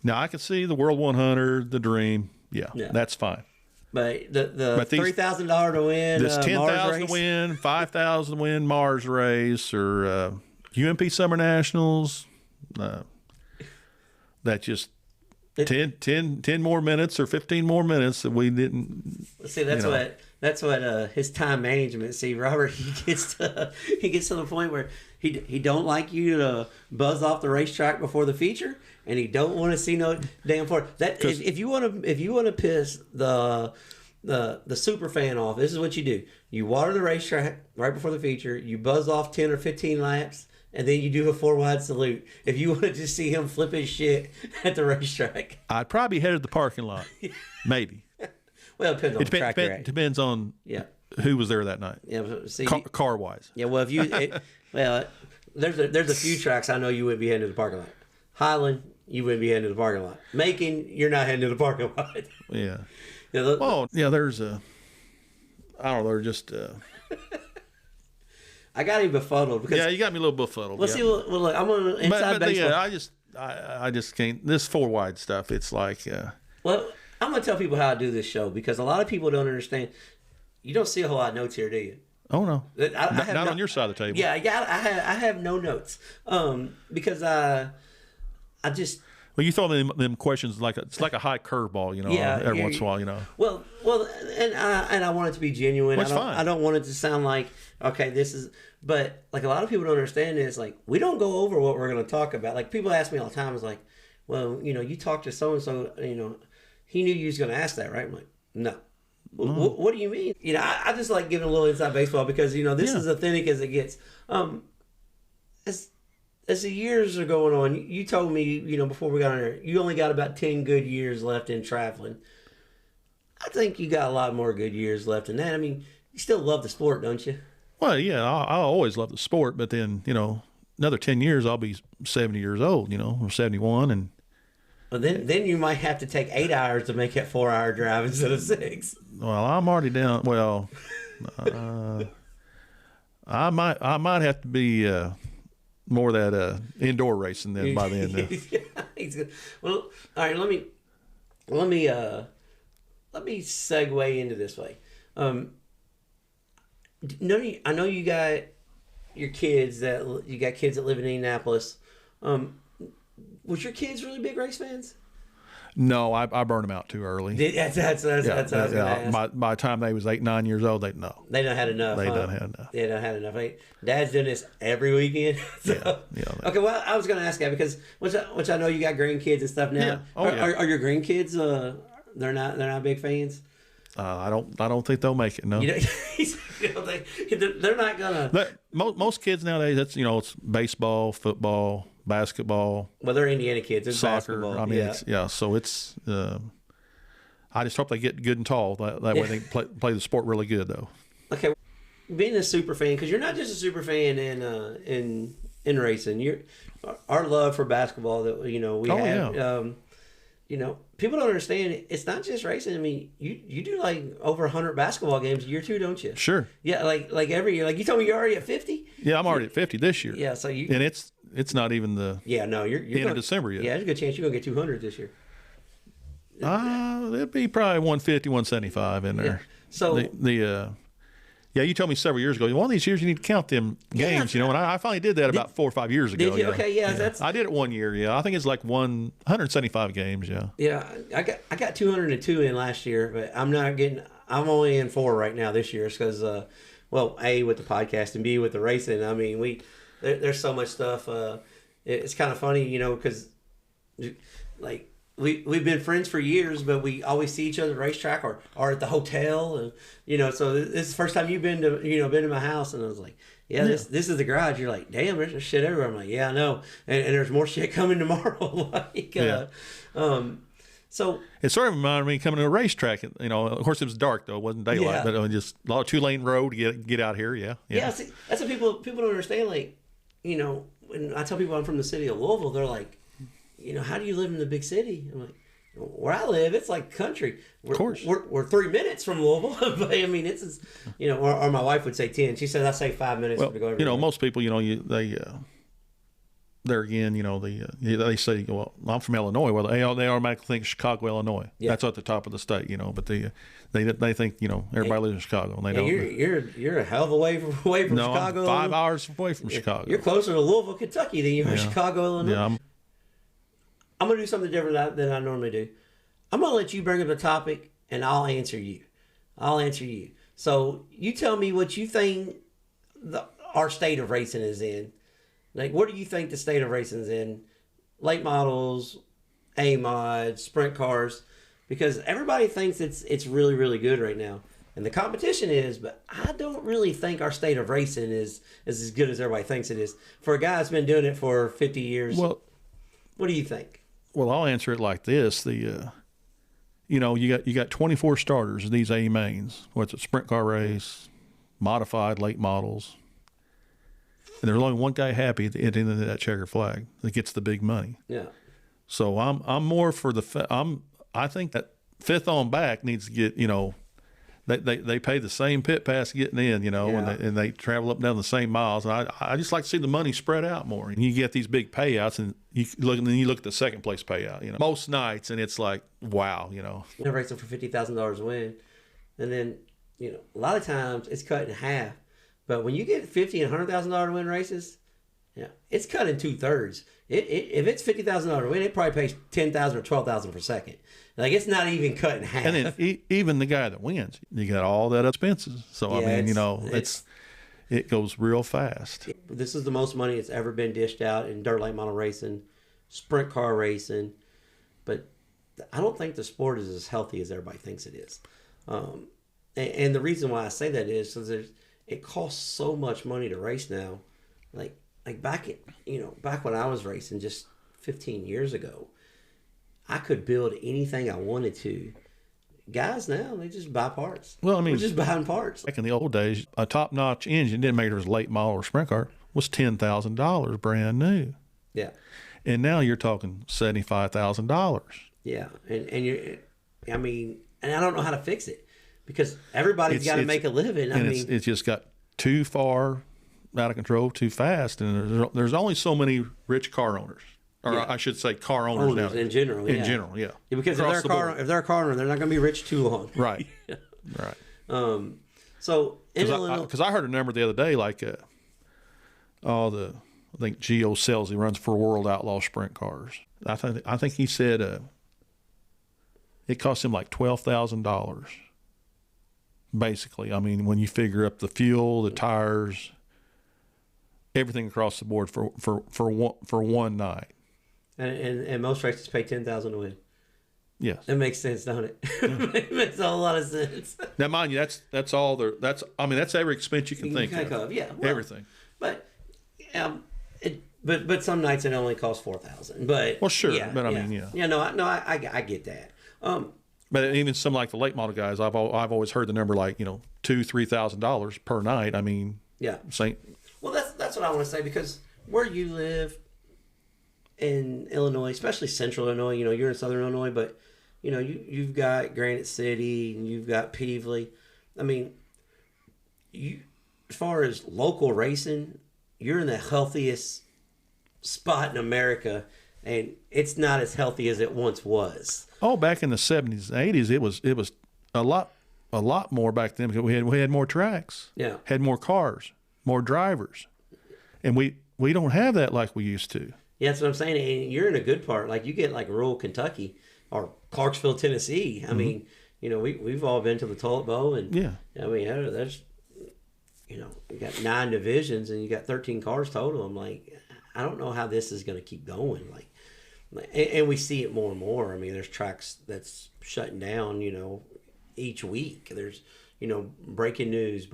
Now I can see the World 100, the Dream. Yeah. That's fine. But the $3,000 to win, this $10,000 to win, $5,000 to win Mars race, or UMP Summer Nationals. That just 10 more minutes or 15 more minutes that we didn't. See, that's what his time management. See, Robert, he gets to the point where he don't like you to buzz off the racetrack before the feature, and he don't want to see no damn for that. If you want to piss the super fan off, this is what you do: you water the racetrack right before the feature, you buzz off 10 or 15 laps, and then you do a 4-wide salute. If you want to just see him flip his shit at the racetrack, I'd probably head to the parking lot, maybe. Well, it depends on the track you're at. Depends on who was there that night. Yeah, see, car wise. Yeah, well, there's a few tracks I know you wouldn't be heading to the parking lot. Highland, you wouldn't be heading to the parking lot. Macon, you're not heading to the parking lot. Yeah. There's I don't know. They're just. I got him befuddled because you got me a little befuddled. Well, see, look, I'm on inside baseball. I just can't. This 4-wide stuff. It's like. Well, I'm gonna tell people how I do this show because a lot of people don't understand. You don't see a whole lot of notes here, do you? Oh no, not on your side of the table. Yeah, I have no notes because I just. Well, you throw them questions it's like a high curveball, every once in a while, Well, and I want it to be genuine. Well, I don't want it to sound like okay, this is. But like a lot of people don't understand is like we don't go over what we're going to talk about. Like people ask me all the time, is like, well, you talked to so and so, he knew you was going to ask that, right? I'm like, no. What do you mean? I just like giving a little inside baseball because this is authentic as it gets. As the years are going on, you told me, before we got on there, you only got about 10 good years left in traveling. I think you got a lot more good years left than that. I mean, you still love the sport, don't you? Well, yeah, I always love the sport, but then, another 10 years, I'll be 70 years old, or 71. And well, then you might have to take 8 hours to make that 4-hour drive instead of 6. Well, I'm already down. Well, I might have to be more of that indoor racing then by then. He's good. Well, all right. Let me segue into this way. I know you got your kids that live in Indianapolis. Was your kids really big race fans? No, I burned them out too early. That's what I was going to ask. By the time they was 8, 9 years old, they done had enough. They done had enough. Dad's doing this every weekend. So. Yeah. Okay, well, I was going to ask that because which I know you got grandkids and stuff now. Yeah. Are your grandkids? They're not big fans. I don't think they'll make it. No. They're not gonna. Most kids nowadays, it's baseball, football, basketball. Well, they're Indiana kids. It's soccer. Basketball. I mean, so it's. I just hope they get good and tall. That way they can play the sport really good, though. Okay, being a super fan, because you're not just a super fan in racing. Our love for basketball that we have. Yeah. People don't understand. It's not just racing. I mean, you do like over 100 basketball games a year too, don't you? Sure. Yeah, like every year. Like you told me you're already at 50. Yeah, I'm already at 50 this year. Yeah, so and it's not even the you're end of December yet. Yeah, there's a good chance you're gonna get 200 this year. It'd be probably 150, 175 in there. Yeah. So you told me several years ago, one of these years you need to count them games, and I finally did that about 4 or 5 years ago. Did you? Yeah. Okay, yeah. I did it one year, I think it's like 175 games, yeah. Yeah, I got 202 in last year, but I'm only in 4 right now this year because well, A, with the podcast, and B, with the racing. I mean, there's so much stuff. It's kind of funny, you know, because like we've been friends for years, but we always see each other at the racetrack or at the hotel, and you know. So this is the first time you've been to my house, and I was like, yeah, this is the garage. You're like, damn, there's shit everywhere. I'm like, yeah, I know, and there's more shit coming tomorrow. So it sort of reminded me coming to a racetrack. You know, of course it was dark though; it wasn't daylight, but just a lot of 2-lane road to get out here. Yeah. See, that's what people don't understand. Like, you know, when I tell people I'm from the city of Louisville, they're like, you know, how do you live in the big city? I'm like, where I live, it's like country. Of course, we're 3 minutes from Louisville, but I mean, it's you know, or my wife would say 10. She says I say 5 minutes to go everywhere. You know, most people, you know, there again, you know, they say, well, I'm from Illinois. Well, they automatically think Chicago, Illinois. Yeah. That's at the top of the state, you know. But they think, you know, everybody lives in Chicago, and they don't. You're a hell of a way from Chicago. I'm 5 hours away from Chicago. You're closer to Louisville, Kentucky than you are Chicago, Illinois. Yeah, I'm gonna do something different than I normally do. I'm gonna let you bring up a topic, and I'll answer you. So you tell me what you think our state of racing is in. Like, what do you think the state of racing is in? Late models, A-mods, sprint cars, because everybody thinks it's really, really good right now. And the competition is, but I don't really think our state of racing is as good as everybody thinks it is. For a guy that's been doing it for 50 years, well, what do you think? Well, I'll answer it like this. You know, you got 24 starters of these A mains. What's a sprint car race, modified late models. And there's only one guy happy at the end of that checker flag that gets the big money. Yeah. So I'm more for I think that fifth on back needs to get, you know, they pay the same pit pass getting in, you know, and they travel up and down the same miles. And I just like to see the money spread out more. And you get these big payouts, and you look at the second place payout, you know, most nights, and it's like, wow, you know. They're racing for $50,000 a win, and then, you know, a lot of times it's cut in half. But when you get $50,000 and $100,000 win races, yeah, it's cut in 2/3. If it's $50,000 win, it probably pays $10,000 or $12,000 per second. Like, it's not even cut in half. And then even the guy that wins, you got all that expenses. So I mean, you know, it goes real fast. This is the most money that's ever been dished out in dirt late model racing, sprint car racing, but I don't think the sport is as healthy as everybody thinks it is. And the reason why I say that is because it costs so much money to race now. Like back when I was racing just 15 years ago, I could build anything I wanted to. Guys now, they just buy parts. Well, I mean, we're just buying parts. Back in the old days, a top-notch engine, didn't matter if it was late model or sprint car, was $10,000 brand new. Yeah. And now you're talking $75,000. Yeah, and I don't know how to fix it. Because everybody's got to make a living. I mean, it's just got too far out of control, too fast, and there's only so many rich car owners, or I should say, car owners now. In general, yeah. Because if they're a car owner, they're not going to be rich too long. Right. Right. So because I heard a number the other day, like I think Geo Sells, he runs for World Outlaw Sprint Cars. I think he said it cost him like $12,000. Basically, I mean, when you figure up the fuel, the tires, everything across the board for one night. And most races pay $10,000 to win. Yes, that makes sense, don't it? It makes a whole lot of sense. Now, mind you, that's every expense you can think of. Yeah, everything. But but some nights it only costs $4,000. But well, sure. Yeah, but I I get that. But even some like the late model guys, I've always heard the number like, you know, $2,000-$3,000 per night. I mean, yeah. Well, that's what I want to say, because where you live in Illinois, especially Central Illinois, you know, you're in Southern Illinois, but you know, you've got Granite City and you've got Peevely. I mean, as far as local racing, you're in the healthiest spot in America, and it's not as healthy as it once was. Oh, back in the 70s and 80s, it was a lot more back then, because we had more tracks. Yeah. Had more cars, more drivers. And we don't have that like we used to. Yeah, that's what I'm saying. And you're in a good part. Like, you get like rural Kentucky or Clarksville, Tennessee. I mean, you know, we've all been to the Toilet Bowl, and yeah. I mean, there's you got 9 divisions and you got 13 cars total. I'm like, I don't know how this is going to keep going. And we see it more and more. I mean, there's tracks that's shutting down, each week. There's, breaking news,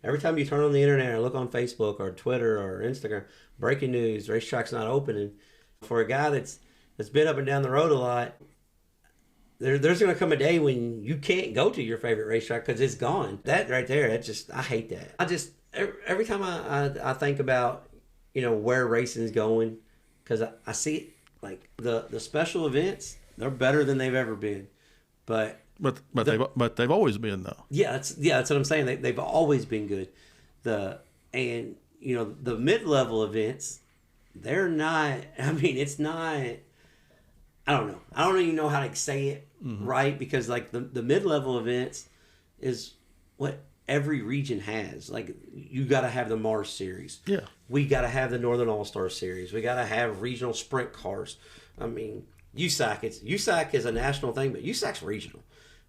every time you turn on the internet or look on Facebook or Twitter or Instagram, breaking news, racetrack's not opening. For a guy that's been up and down the road a lot, there's going to come a day when you can't go to your favorite racetrack because it's gone. That right there, I hate that. Every time I think about, where racing's going, because I see it, like the special events, they're better than they've ever been. But they've always been, though. Yeah, that's what I'm saying. They've always been good. The mid-level events, they're not. I mean, it's not. I don't know. I don't even know how to say it right, because like the mid-level events is what every region has. Like, you got to have the Mars Series. Yeah. We got to have the Northern All-Star Series. We got to have regional sprint cars. I mean, USAC is a national thing, but USAC's regional.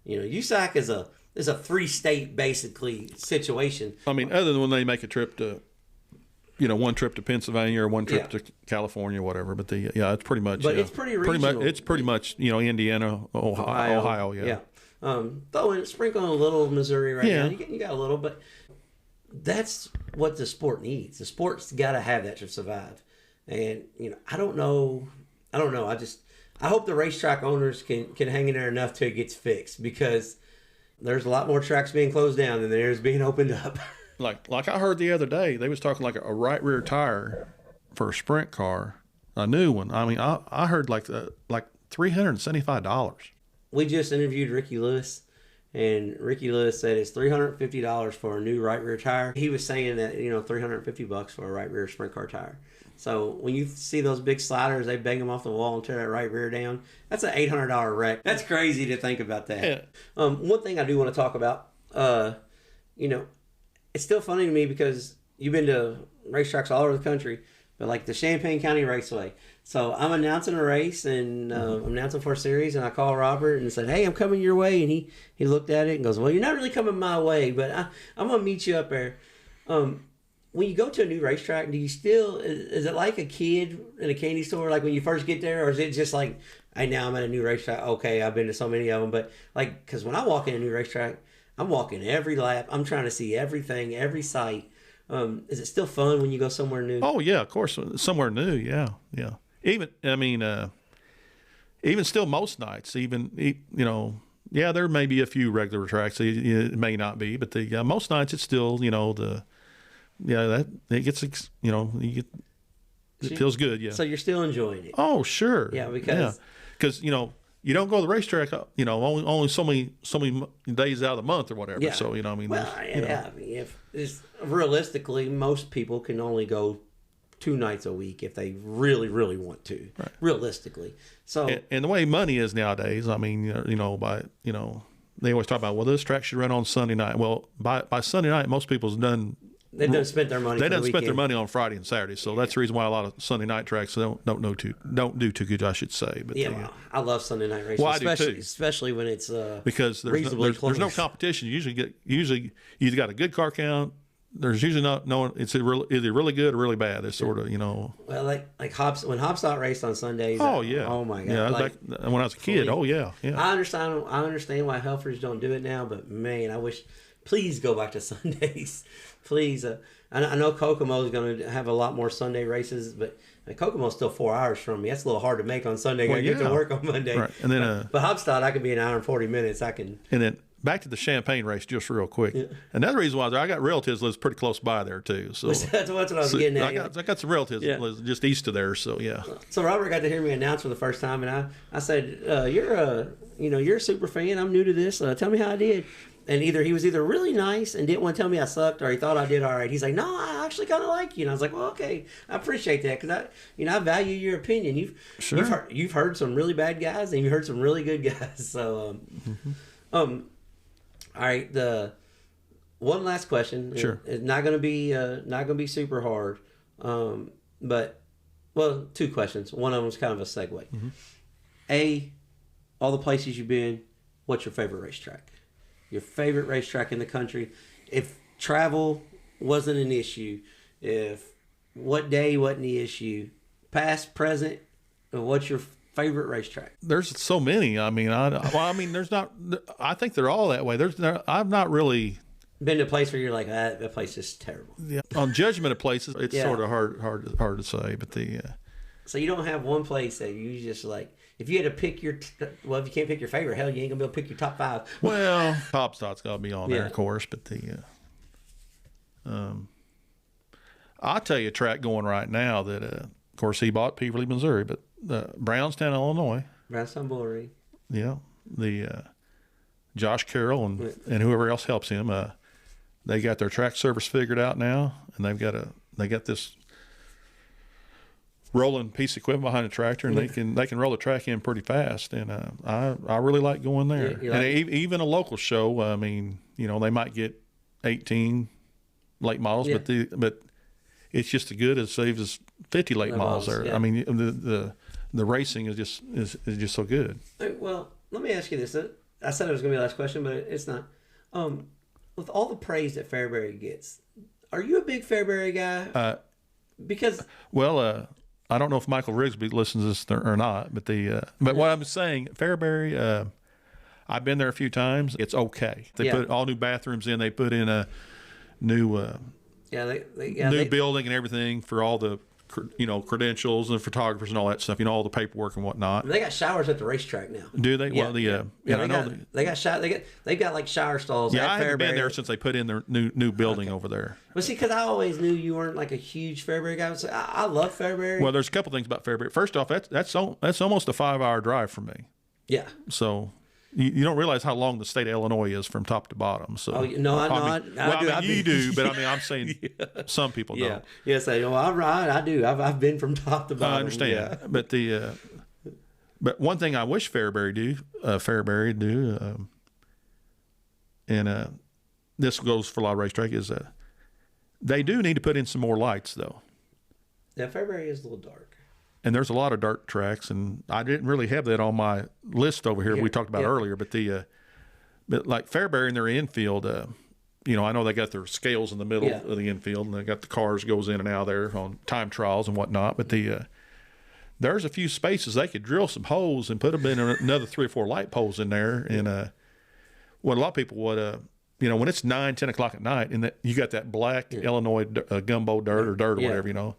USAC is a 3-state basically situation. I mean, other than when they make a trip to, one trip to Pennsylvania or one trip to California, whatever. But it's pretty much. But it's pretty regional. It's pretty much Indiana, Ohio. Yeah. Sprinkle in a little Missouri right now. You got a little, but that's what the sport needs. The sport's got to have that to survive. And I don't know. I hope the racetrack owners can hang in there enough till it gets fixed, because there's a lot more tracks being closed down than there is being opened up. Like I heard the other day, they was talking like a right rear tire for a sprint car, a new one. I mean, I heard like $375. We just interviewed Ricky Lewis, and Ricky Lewis said it's $350 for a new right rear tire. He was saying that $350 for a right rear sprint car tire. So when you see those big sliders, they bang them off the wall and tear that right rear down. That's an $800 wreck. That's crazy to think about that. Yeah. One thing I do want to talk about, it's still funny to me because you've been to racetracks all over the country, but like the Champaign County Raceway. So I'm announcing a race, and I'm announcing for a series, and I call Robert and said, "Hey, I'm coming your way." And he looked at it and goes, "Well, you're not really coming my way, but I'm going to meet you up there." When you go to a new racetrack, do you still, is it like a kid in a candy store, like when you first get there, or is it just like, hey, now I'm at a new racetrack, okay, I've been to so many of them, but like, because when I walk in a new racetrack, I'm walking every lap, I'm trying to see everything, every site. Is it still fun when you go somewhere new? Oh, yeah, of course, somewhere new, yeah. Even still most nights, there may be a few regular tracks, it may not be, but most nights it's still, that it gets, it feels good. Yeah. So you're still enjoying it. Oh, sure. Yeah. Because you don't go to the racetrack, only so many days out of the month or whatever. Yeah. So, realistically, most people can only go 2 nights a week if they really, really want to, right. Realistically. So, and the way money is nowadays, I mean, they always talk about, well, this track should run on Sunday night. Well, by Sunday night, most people's done. They done spent their money. They done spent their money on Friday and Saturday, so that's the reason why a lot of Sunday night tracks don't do too good, I should say. But I love Sunday night racing. Well, I do too, especially when it's because there's no competition. You usually you got a good car count. There's usually no it's either really good or really bad. It's sort of Well, like when Hopstock raced on Sundays. Oh yeah. Oh my God. Yeah, back when I was a kid. Oh yeah. I understand why Helfers don't do it now, but man, I wish. Please go back to Sundays. Please. I know Kokomo is going to have a lot more Sunday races, but Kokomo's still 4 hours from me. That's a little hard to make on Sunday. I get to work on Monday. Right. And then, but Hopstock, I can be an hour and 40 minutes. And then back to the Champaign race, just real quick. Yeah. Another reason why I got relatives lives pretty close by there too. So that's what I was getting at. I got some relatives lives just east of there. So yeah. So Robert got to hear me announce for the first time, and I said, "You're a super fan. I'm new to this. Tell me how I did." And he was really nice and didn't want to tell me I sucked, or he thought I did all right. He's like, "No, I actually kind of like you." And I was like, "Well, okay, I appreciate that, because I value your opinion. You've heard some really bad guys, and you've heard some really good guys." So, all right. The one last question. Sure. It's not going to be super hard, but 2 questions. One of them is kind of a segue. Mm-hmm. All the places you've been, what's your favorite racetrack? Your favorite racetrack in the country? If travel wasn't an issue, if what day wasn't the issue, past, present, what's your favorite racetrack? There's so many. I mean, there's not. I think they're all that way. I've not really been to a place where you're like, that place is terrible. Yeah. On judgment of places, it's sort of hard to say. But so you don't have one place that you just like. If you had to pick if you can't pick your favorite, hell, you ain't gonna be able to pick your top 5. Well, Top Stot's got to be on there, of course. But I'll tell you a track going right now that, of course, he bought Peverly, Missouri, but Brownstown, Illinois. Brownstown Bullring. Yeah, the Josh Carroll and whoever else helps him. They got their track service figured out now, and they got this rolling piece of equipment behind the tractor, and they can roll the track in pretty fast. And I really like going there. Yeah, and even a local show. I mean, they might get 18 late models, but it's just as good as saves us 50 late models there. Yeah. I mean, the racing is just so good. Well, let me ask you this. I said it was going to be the last question, but it's not. With all the praise that Fairbury gets, are you a big Fairbury guy? Because I don't know if Michael Rigsby listens to this or not, but what I'm saying, Fairbury, I've been there a few times. It's okay. They put all new bathrooms in. They put in a new building and everything for all the credentials and photographers and all that stuff. All the paperwork and whatnot. They got showers at the racetrack now. Do they? Yeah. Well, they've got like shower stalls. Yeah, I haven't Fairbury. been there since they put in their new building over there. Well, see, because I always knew you weren't like a huge Fairbury guy. So I love Fairbury. Well, there's a couple things about Fairbury. First off, that's almost a 5-hour drive for me. Yeah. So you don't realize how long the state of Illinois is from top to bottom. So I do. You do, but I mean, I'm saying some people don't. Yes, I know. I do. I've been from top to bottom. I understand, but one thing I wish Fairbury do, and this goes for a lot of racetrack, is they do need to put in some more lights though. Yeah, Fairbury is a little dark. And there's a lot of dark tracks, and I didn't really have that on my list over here we talked about earlier. But but like Fairbury in their infield, I know they got their scales in the middle of the infield, and they got the cars goes in and out there on time trials and whatnot. But there's a few spaces they could drill some holes and put them in another 3 or 4 light poles in there. And what a lot of people would, when it's 9, 10 o'clock at night, and you got that black Illinois gumbo dirt or whatever,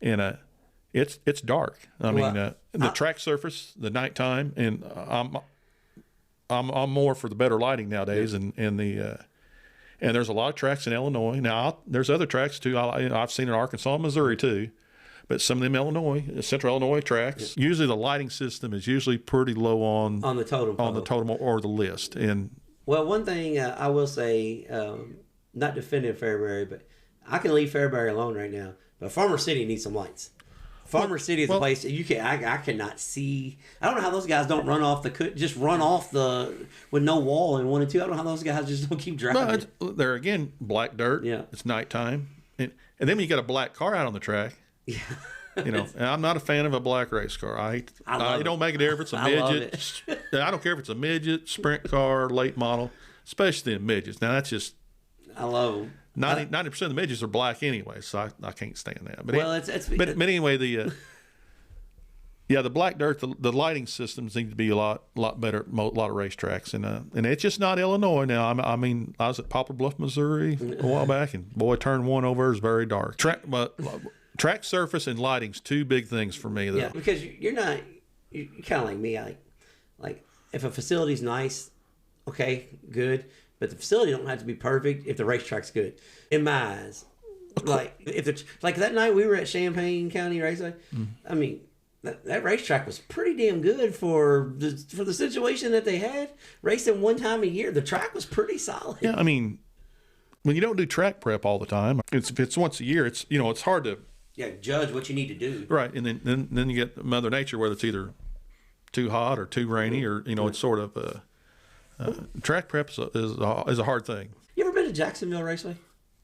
and it's dark. I mean, the track surface, the nighttime, and I'm more for the better lighting nowadays, and there's a lot of tracks in Illinois. Now there's other tracks too. I've seen in Arkansas, and Missouri too, but some of them Central Illinois tracks. Usually the lighting system is usually pretty low on the totem or the list. And one thing I will say, not defending Fairbury, but I can leave Fairbury alone right now. But Farmer City needs some lights. Farmer City is a place you can. I cannot see. I don't know how those guys don't run off with no wall in 1 and 2. I don't know how those guys just don't keep driving. But they're again black dirt. Yeah, it's nighttime, and then when you got a black car out on the track. Yeah. And I'm not a fan of a black race car. It don't make a difference. A midget. I don't care if it's a midget, sprint car, late model, especially in midgets. Now that's just. I love them. 90% of the midgets are black anyway, so I can't stand that. But but anyway, the black dirt, the lighting systems need to be a lot better at a lot of racetracks, and it's just not Illinois now. I mean, I was at Poplar Bluff, Missouri a while back, and boy, turn 1 over is very dark. Track surface and lighting's 2 big things for me. Though. Yeah, because you're kind of like me. Like if a facility's nice, okay, good. But the facility don't have to be perfect if the racetrack's good. In my eyes, like that night we were at Champaign County Raceway. I mean, that racetrack was pretty damn good for the situation that they had. Racing one time a year, the track was pretty solid. Yeah, I mean, when you don't do track prep all the time, if it's once a year, it's it's hard to judge what you need to do. Right, and then you get Mother Nature, whether it's either too hot or too rainy, or it's sort of. Track prep is a hard thing. You ever been to Jacksonville Raceway?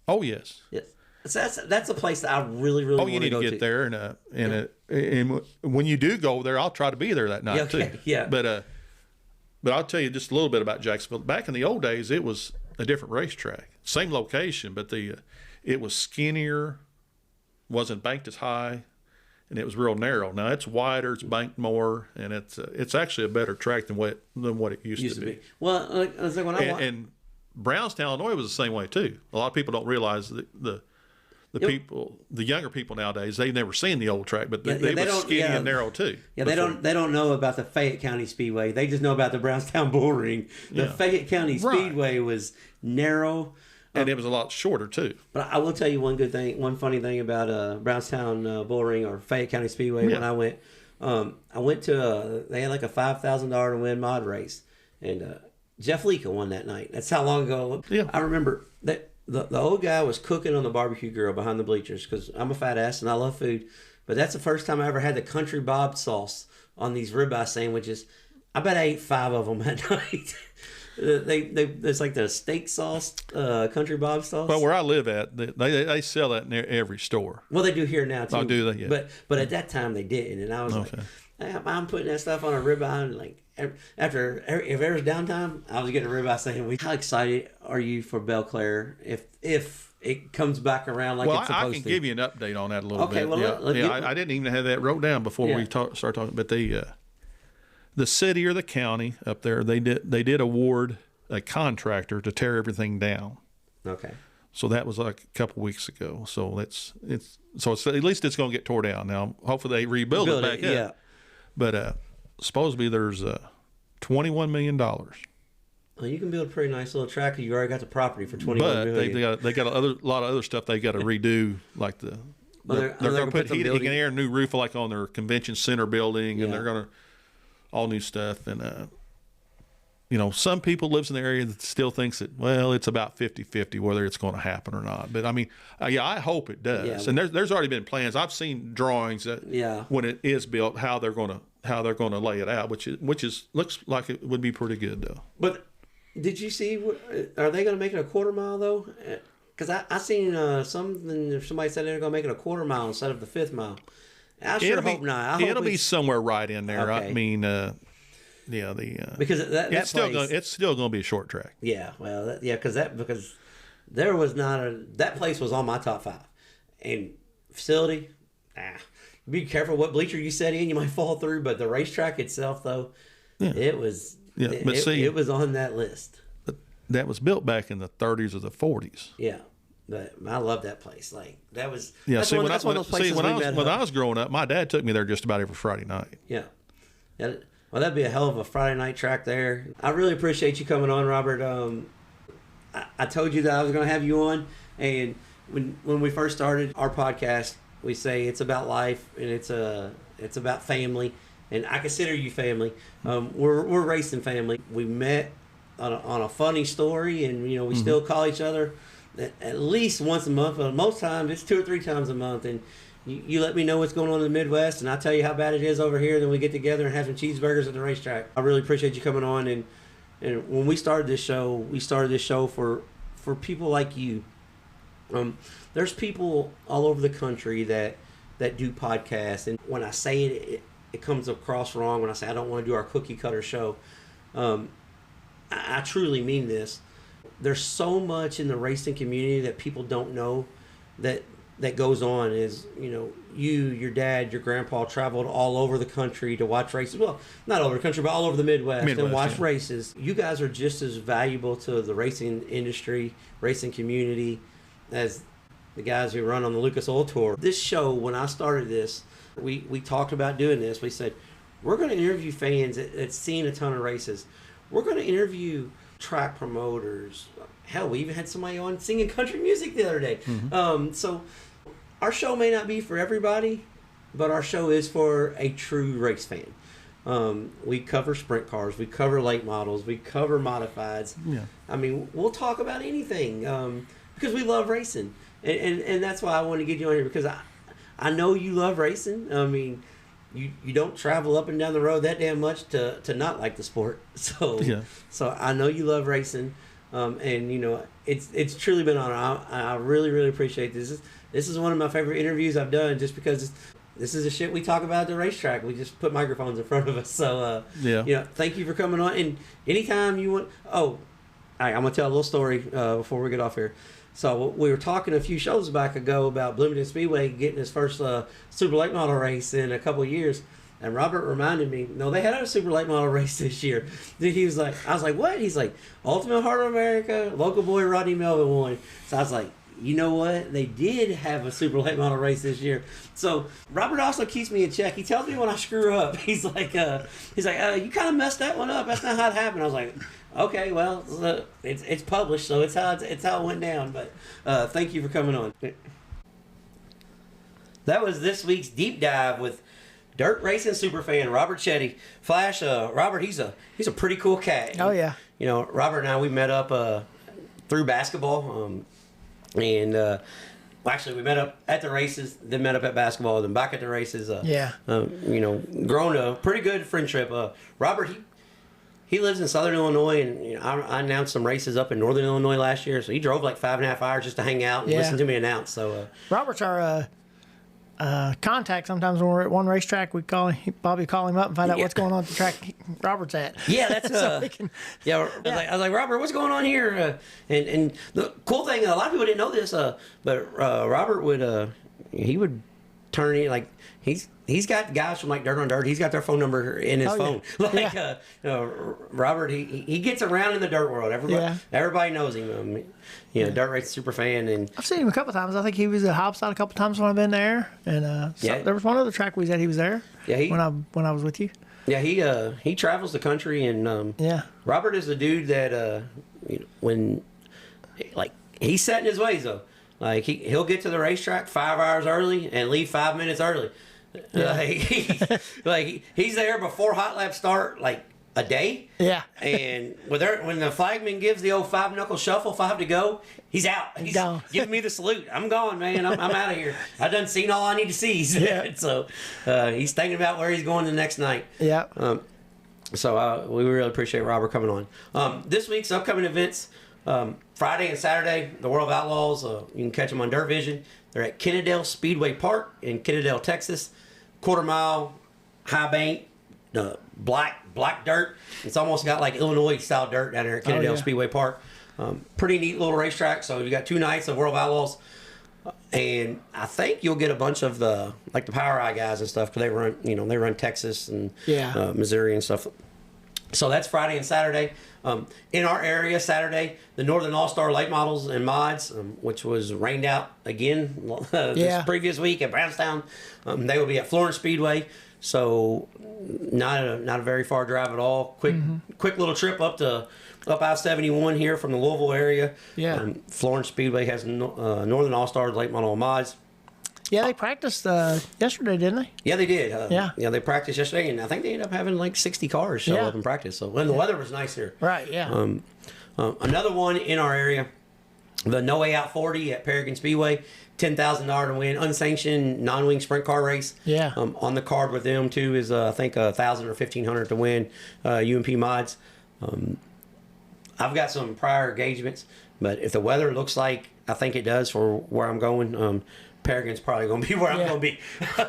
Oh yes. Yes. That's a place that I really want to go to. You need to get there, and when you do go there, I'll try to be there that night too. Yeah. But I'll tell you just a little bit about Jacksonville. Back in the old days, it was a different racetrack. same location, but it was skinnier, wasn't banked as high, and it was real narrow. Now it's wider, it's banked more, and it's actually a better track than what it used to be. Well, I was like when and Brownstown, Illinois was the same way too. A lot of people don't realize the younger people nowadays, they've never seen the old track, but they were skinny and narrow too. Yeah, they don't know about the Fayette County Speedway. They just know about the Brownstown Bull Ring. The Fayette County Speedway was narrow. And it was a lot shorter too. But I will tell you one funny thing about Brownstown Bull Ring or Fayette County Speedway. When I went to they had like a $5,000 to win mod race, and Jeff Leka won that night. That's how long ago. Yeah. I remember that the old guy was cooking on the barbecue grill behind the bleachers because I'm a fat ass and I love food. But that's the first time I ever had the country bob sauce on these ribeye sandwiches. I bet I ate 5 of them that night. It's like the steak sauce, country bob sauce. Well, where I live at, they sell that near every store. Well, they do here now too. Oh, do they? Yeah. But at that time they didn't, and I was like, I'm putting that stuff on a ribeye, and like if there was downtime, I was getting a ribeye sandwich. How excited are you for Belclair if it comes back around like it's supposed to? Well, I can give you an update on that a little bit. Okay, well, I didn't even have that wrote down before we start talking, but the city or the county up there, they did award a contractor to tear everything down. Okay. So that was like a couple weeks ago. So it's at least it's going to get tore down. Now, hopefully they rebuild it back up. Yeah. But supposedly there's $21 million. Well, you can build a pretty nice little track. You already got the property for $21 million. But they got a lot of other stuff they got to redo, like they're going to put heating and air, and new roof like on their convention center building, and they're going to all new stuff. And some people lives in the area that still thinks that, well, it's about 50-50 whether it's going to happen or not. But I mean, I hope it does. And there's already been plans. I've seen drawings that when it is built, how they're going to lay it out, which looks like it would be pretty good though. But did you see? Are they going to make it a quarter mile though? Because I seen something. Somebody said they're going to make it a quarter mile instead of the 5th mile. I sure hope not. It'll be somewhere right in there. Okay. I mean, because it's still going to be a short track. Yeah, well, because there was not that place was on my top 5, and facility. Be careful what bleacher you set in; you might fall through. But the racetrack itself, though, it was. Yeah, it was on that list. That was built back in the 30s or the 40s. Yeah. But I love that place. Like that was. Yeah. When I was growing up, my dad took me there just about every Friday night. Yeah. Well, that'd be a hell of a Friday night track there. I really appreciate you coming on, Robert. I told you that I was going to have you on, and when we first started our podcast, we say it's about life and it's about family, and I consider you family. We're racing family. We met on a funny story, and we still call each other at least once a month, but most times it's 2 or 3 times a month. And you let me know what's going on in the Midwest, and I tell you how bad it is over here. Then we get together and have some cheeseburgers at the racetrack. I really appreciate you coming on. And when we started this show, for people like you. There's people all over the country that do podcasts, and when I say it comes across wrong when I say I don't want to do our cookie cutter show. I truly mean this. There's so much in the racing community that people don't know that goes on. Is your dad, your grandpa traveled all over the country to watch races. Well, not all over the country, but all over the Midwest and watch races. You guys are just as valuable to the racing industry, racing community, as the guys who run on the Lucas Oil Tour. This show, when I started this, we talked about doing this. We said, we're going to interview fans that's seen a ton of races. We're going to interview track promoters. Hell, we even had somebody on singing country music the other day. Mm-hmm. So our show may not be for everybody, but our show is for a true race fan. We cover sprint cars, we cover late models, we cover modifieds. Yeah. I mean, we'll talk about anything because we love racing. And that's why I want to get you on here, because I know you love racing. I mean, you don't travel up and down the road that damn much to not like the sport. So I know you love racing. And it's truly been an honor. I really, really appreciate this. This is one of my favorite interviews I've done, just because this is the shit we talk about at the racetrack. We just put microphones in front of us. So thank you for coming on. And anytime you want, right, I'm gonna tell a little story before we get off here. So we were talking a few shows back ago about Bloomington Speedway getting his first Super Late Model race in a couple of years, and Robert reminded me, no, they had a Super Late Model race this year. He was like, I was like, what? He's like, Ultimate Heart of America, local boy Rodney Melvin won. So I was like, you know what? They did have a Super Late Model race this year. So Robert also keeps me in check. He tells me when I screw up. He's like, you kind of messed that one up. That's not how it happened. I was like, okay, well, it's published, so it's how it went down. But thank you for coming on. That was this week's deep dive with dirt racing superfan Robert Chitty. Flash, Robert, he's a pretty cool cat. Oh yeah. You know, Robert and I, we met up through basketball, and actually we met up at the races, then met up at basketball, then back at the races. You know, grown a pretty good friendship. Robert, he lives in Southern Illinois, and you know, I announced some races up in Northern Illinois last year, so he drove like 5.5 hours just to hang out and listen to me announce. So Robert's our contact. Sometimes when we're at one racetrack, we call him up and find out what's going on at the track Robert's at. Yeah, that's so I was like, Robert, what's going on here? And the cool thing, a lot of people didn't know this, but Robert would he would turn in, like, he's got guys from like Dirt on Dirt. He's got their phone number in his phone. Yeah. Like Robert, he gets around in the dirt world. Everybody knows him. You know, dirt race super fan, and I've seen him a couple times. I think he was at Hopside a couple times when I've been there, and there was one other track we was at. He was there. Yeah, when I was with you. Yeah, he travels the country, and Robert is the dude that you know, when like he's set in his ways though. Like he'll get to the racetrack 5 hours early and leave 5 minutes early. Like he's there before hot laps start, like a day. Yeah. And when the flagman gives the old 5-knuckle shuffle, 5 to go, he's out. He's gone. Giving me the salute. I'm gone, man. I'm out of here. I done seen all I need to see. So he's thinking about where he's going the next night. Yeah. So we really appreciate Robert coming on. This week's upcoming events. Friday and Saturday, the World of Outlaws, you can catch them on Dirt Vision. They're at Kennedale Speedway Park in Kennedale, Texas. Quarter-mile, high bank, black dirt. It's almost got like Illinois-style dirt down there at Kennedale Speedway Park. Pretty neat little racetrack. So you got 2 nights of World of Outlaws. And I think you'll get a bunch of the Power Eye guys and stuff, because they run Texas and Missouri and stuff. So that's Friday and Saturday. In our area, Saturday, the Northern All-Star Late Models and Mods, which was rained out again this previous week at Brownstown. They will be at Florence Speedway. So not a very far drive at all. Quick little trip up I-71 here from the Louisville area. Yeah. Florence Speedway has Northern All-Stars Late Model and Mods. Yeah, they practiced yesterday, didn't they? Yeah, they did. They practiced yesterday, and I think they ended up having like 60 cars show up in practice. So when the weather was nice here. Right, yeah. Another one in our area, the No Way Out 40 at Paragon Speedway, $10,000 to win, unsanctioned non-wing sprint car race. Yeah. On the card with them too is I think $1,000 or $1,500 to win UMP mods. I've got some prior engagements, but if the weather looks like I think it does for where I'm going, Paragon's probably going to be where I'm going to be.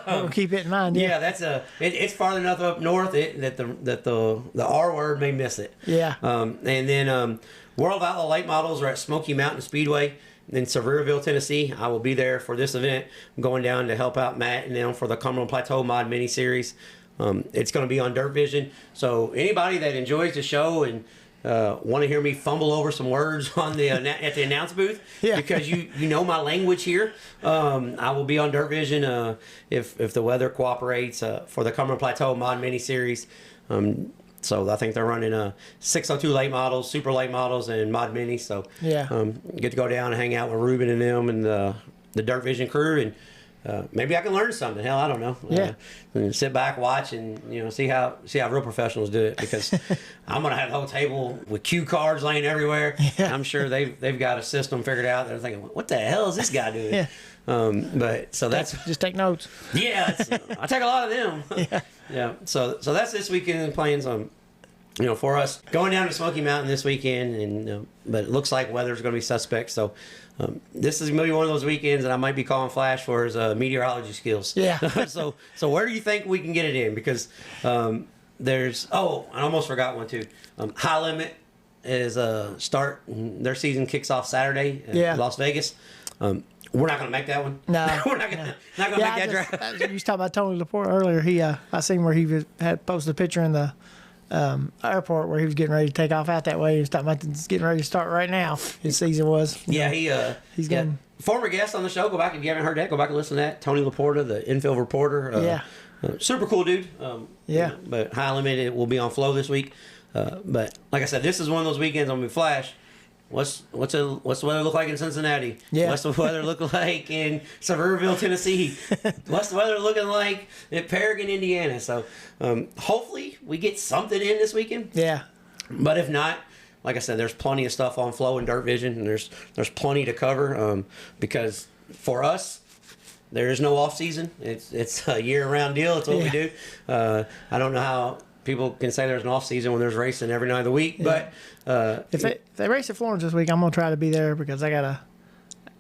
We'll keep it in mind. Yeah, that's it's farther enough up north that the R word may miss it. Yeah. And then World Outlaw Late Models are at Smoky Mountain Speedway in Sevierville, Tennessee. I will be there for this event. I'm going down to help out Matt and them for the Cumberland Plateau Mod Mini Series. It's going to be on Dirt Vision. So anybody that enjoys the show and want to hear me fumble over some words on the at the announce booth, because you know my language here, I will be on Dirt Vision if the weather cooperates for the Cumberland Plateau Mod Mini Series. So I think they're running 602 late models, super late models, and mod minis. So get to go down and hang out with Ruben and them and the Dirt Vision crew, and maybe I can learn something. Hell, I don't know. And sit back, watch, and see how real professionals do it, because I'm gonna have the whole table with cue cards laying everywhere. I'm sure they've got a system figured out. They're thinking, what the hell is this guy doing? But so that's just take notes. I take a lot of them. So that's this weekend plans for us going down to Smoky Mountain this weekend, and but it looks like weather's going to be suspect. So this is maybe one of those weekends that I might be calling Flash for his meteorology skills. So where do you think we can get it in? Because there's I almost forgot one too. High Limit is start. Their season kicks off Saturday in Las Vegas. We're not going to make that one. No, we're not going to make that draft. You was talking about Tony Laporte earlier. I seen where he had posted a picture in the airport where he was getting ready to take off out that way. He was talking about getting ready to start right now. His season was. He's getting former guest on the show. Go back if you haven't heard that. Go back and listen to that. Tony Laporte, the infield reporter. Super cool dude. But high limit it will be on Flow this week. But like I said, this is one of those weekends on Flash. What's the weather look like in Cincinnati? Yeah. What's the weather look like in Sevierville, Tennessee? What's the weather looking like in Paragon, Indiana? So hopefully we get something in this weekend. Yeah. But if not, like I said, there's plenty of stuff on Flow and Dirt Vision, and there's plenty to cover because for us, there is no off season. It's a year-round deal. It's what we do. I don't know how people can say there's an off season when there's racing every night of the week, but if they race at Florence this week, I'm gonna try to be there because I got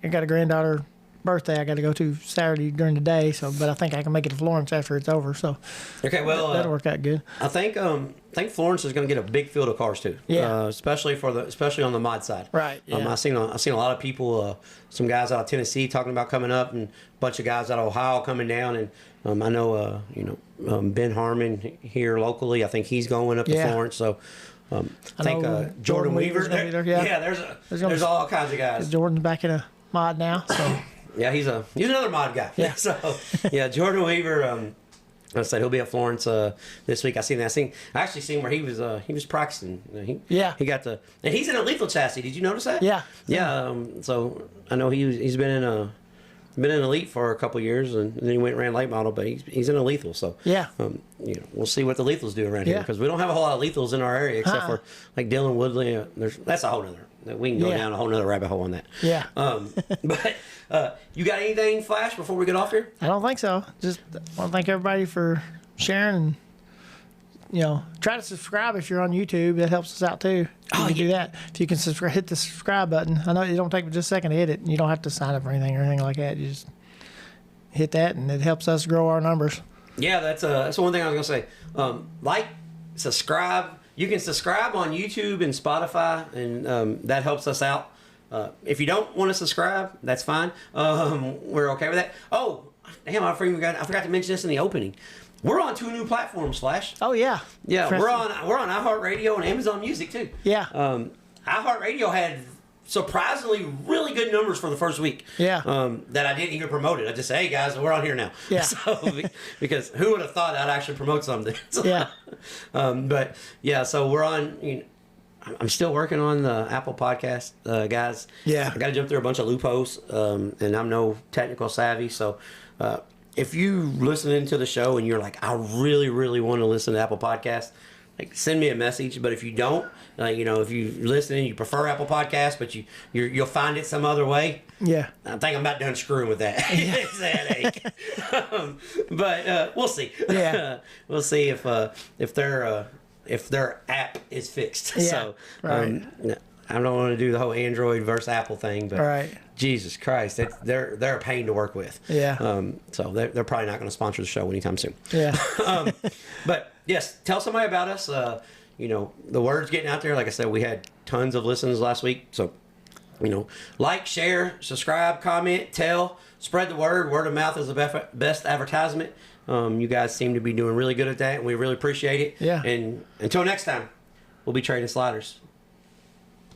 a granddaughter birthday I got to go to Saturday during the day. So, but I think I can make it to Florence after it's over. So, okay, well, that'll work out good. I think Florence is going to get a big field of cars too. Yeah, especially on the mod side. Right. Yeah. I've seen a lot of people, some guys out of Tennessee talking about coming up, and a bunch of guys out of Ohio coming down, and I know Ben Harmon here locally. I think he's going up to Florence. So. I think Jordan Weaver's gonna be there. Yeah, there's all kinds of guys. Jordan's back in a mod now, so yeah, he's another mod guy. Yeah. So Jordan Weaver. I said he'll be at Florence this week. I actually seen where he was practicing. He got and he's in a lethal chassis. Did you notice that? Yeah. Yeah. So I know he's been in elite for a couple years, and then he went and ran late model, but he's in a lethal. So we'll see what the lethals do around here because we don't have a whole lot of lethals in our area except for like Dylan Woodley. That's a whole nother. We can go down a whole nother rabbit hole on that. Yeah. But you got anything, Flash, before we get off here? I don't think so. Just want to thank everybody for sharing and try to subscribe if you're on YouTube. That helps us out too. You can do that. If you can hit the subscribe button. I know it don't take just a second to hit it. You don't have to sign up for anything like that. You just hit that, and it helps us grow our numbers. Yeah, that's one thing I was gonna say. Subscribe. You can subscribe on YouTube and Spotify, and that helps us out. If you don't want to subscribe, that's fine. We're okay with that. Oh, damn! I forgot to mention this in the opening. We're on 2 new platforms, Flash. Oh yeah. Yeah, we're on iHeartRadio and Amazon Music too. Yeah. iHeartRadio had surprisingly really good numbers for the first week. Yeah. That I didn't even promote it. I just said, hey guys, we're on here now. Yeah. So because who would have thought I'd actually promote something? So, yeah. But yeah, so we're on. I'm still working on the Apple Podcast, guys. Yeah. I got to jump through a bunch of loopholes, and I'm no technical savvy, so. If you listening to the show and you're like, I really, really want to listen to Apple Podcasts, send me a message. But if you don't, if you listen and you prefer Apple Podcasts, but you'll find it some other way. Yeah, I think I'm about done screwing with that. It's a headache. But we'll see. Yeah, we'll see if their app is fixed. Yeah, so right. I don't want to do the whole Android versus Apple thing, but right. Jesus Christ, they're a pain to work with. Yeah. So they're probably not going to sponsor the show anytime soon. Yeah. But yes, tell somebody about us. The word's getting out there. Like I said, we had tons of listens last week. So, like, share, subscribe, comment, spread the word. Word of mouth is the best advertisement. You guys seem to be doing really good at that, and we really appreciate it. Yeah. And until next time, we'll be trading sliders.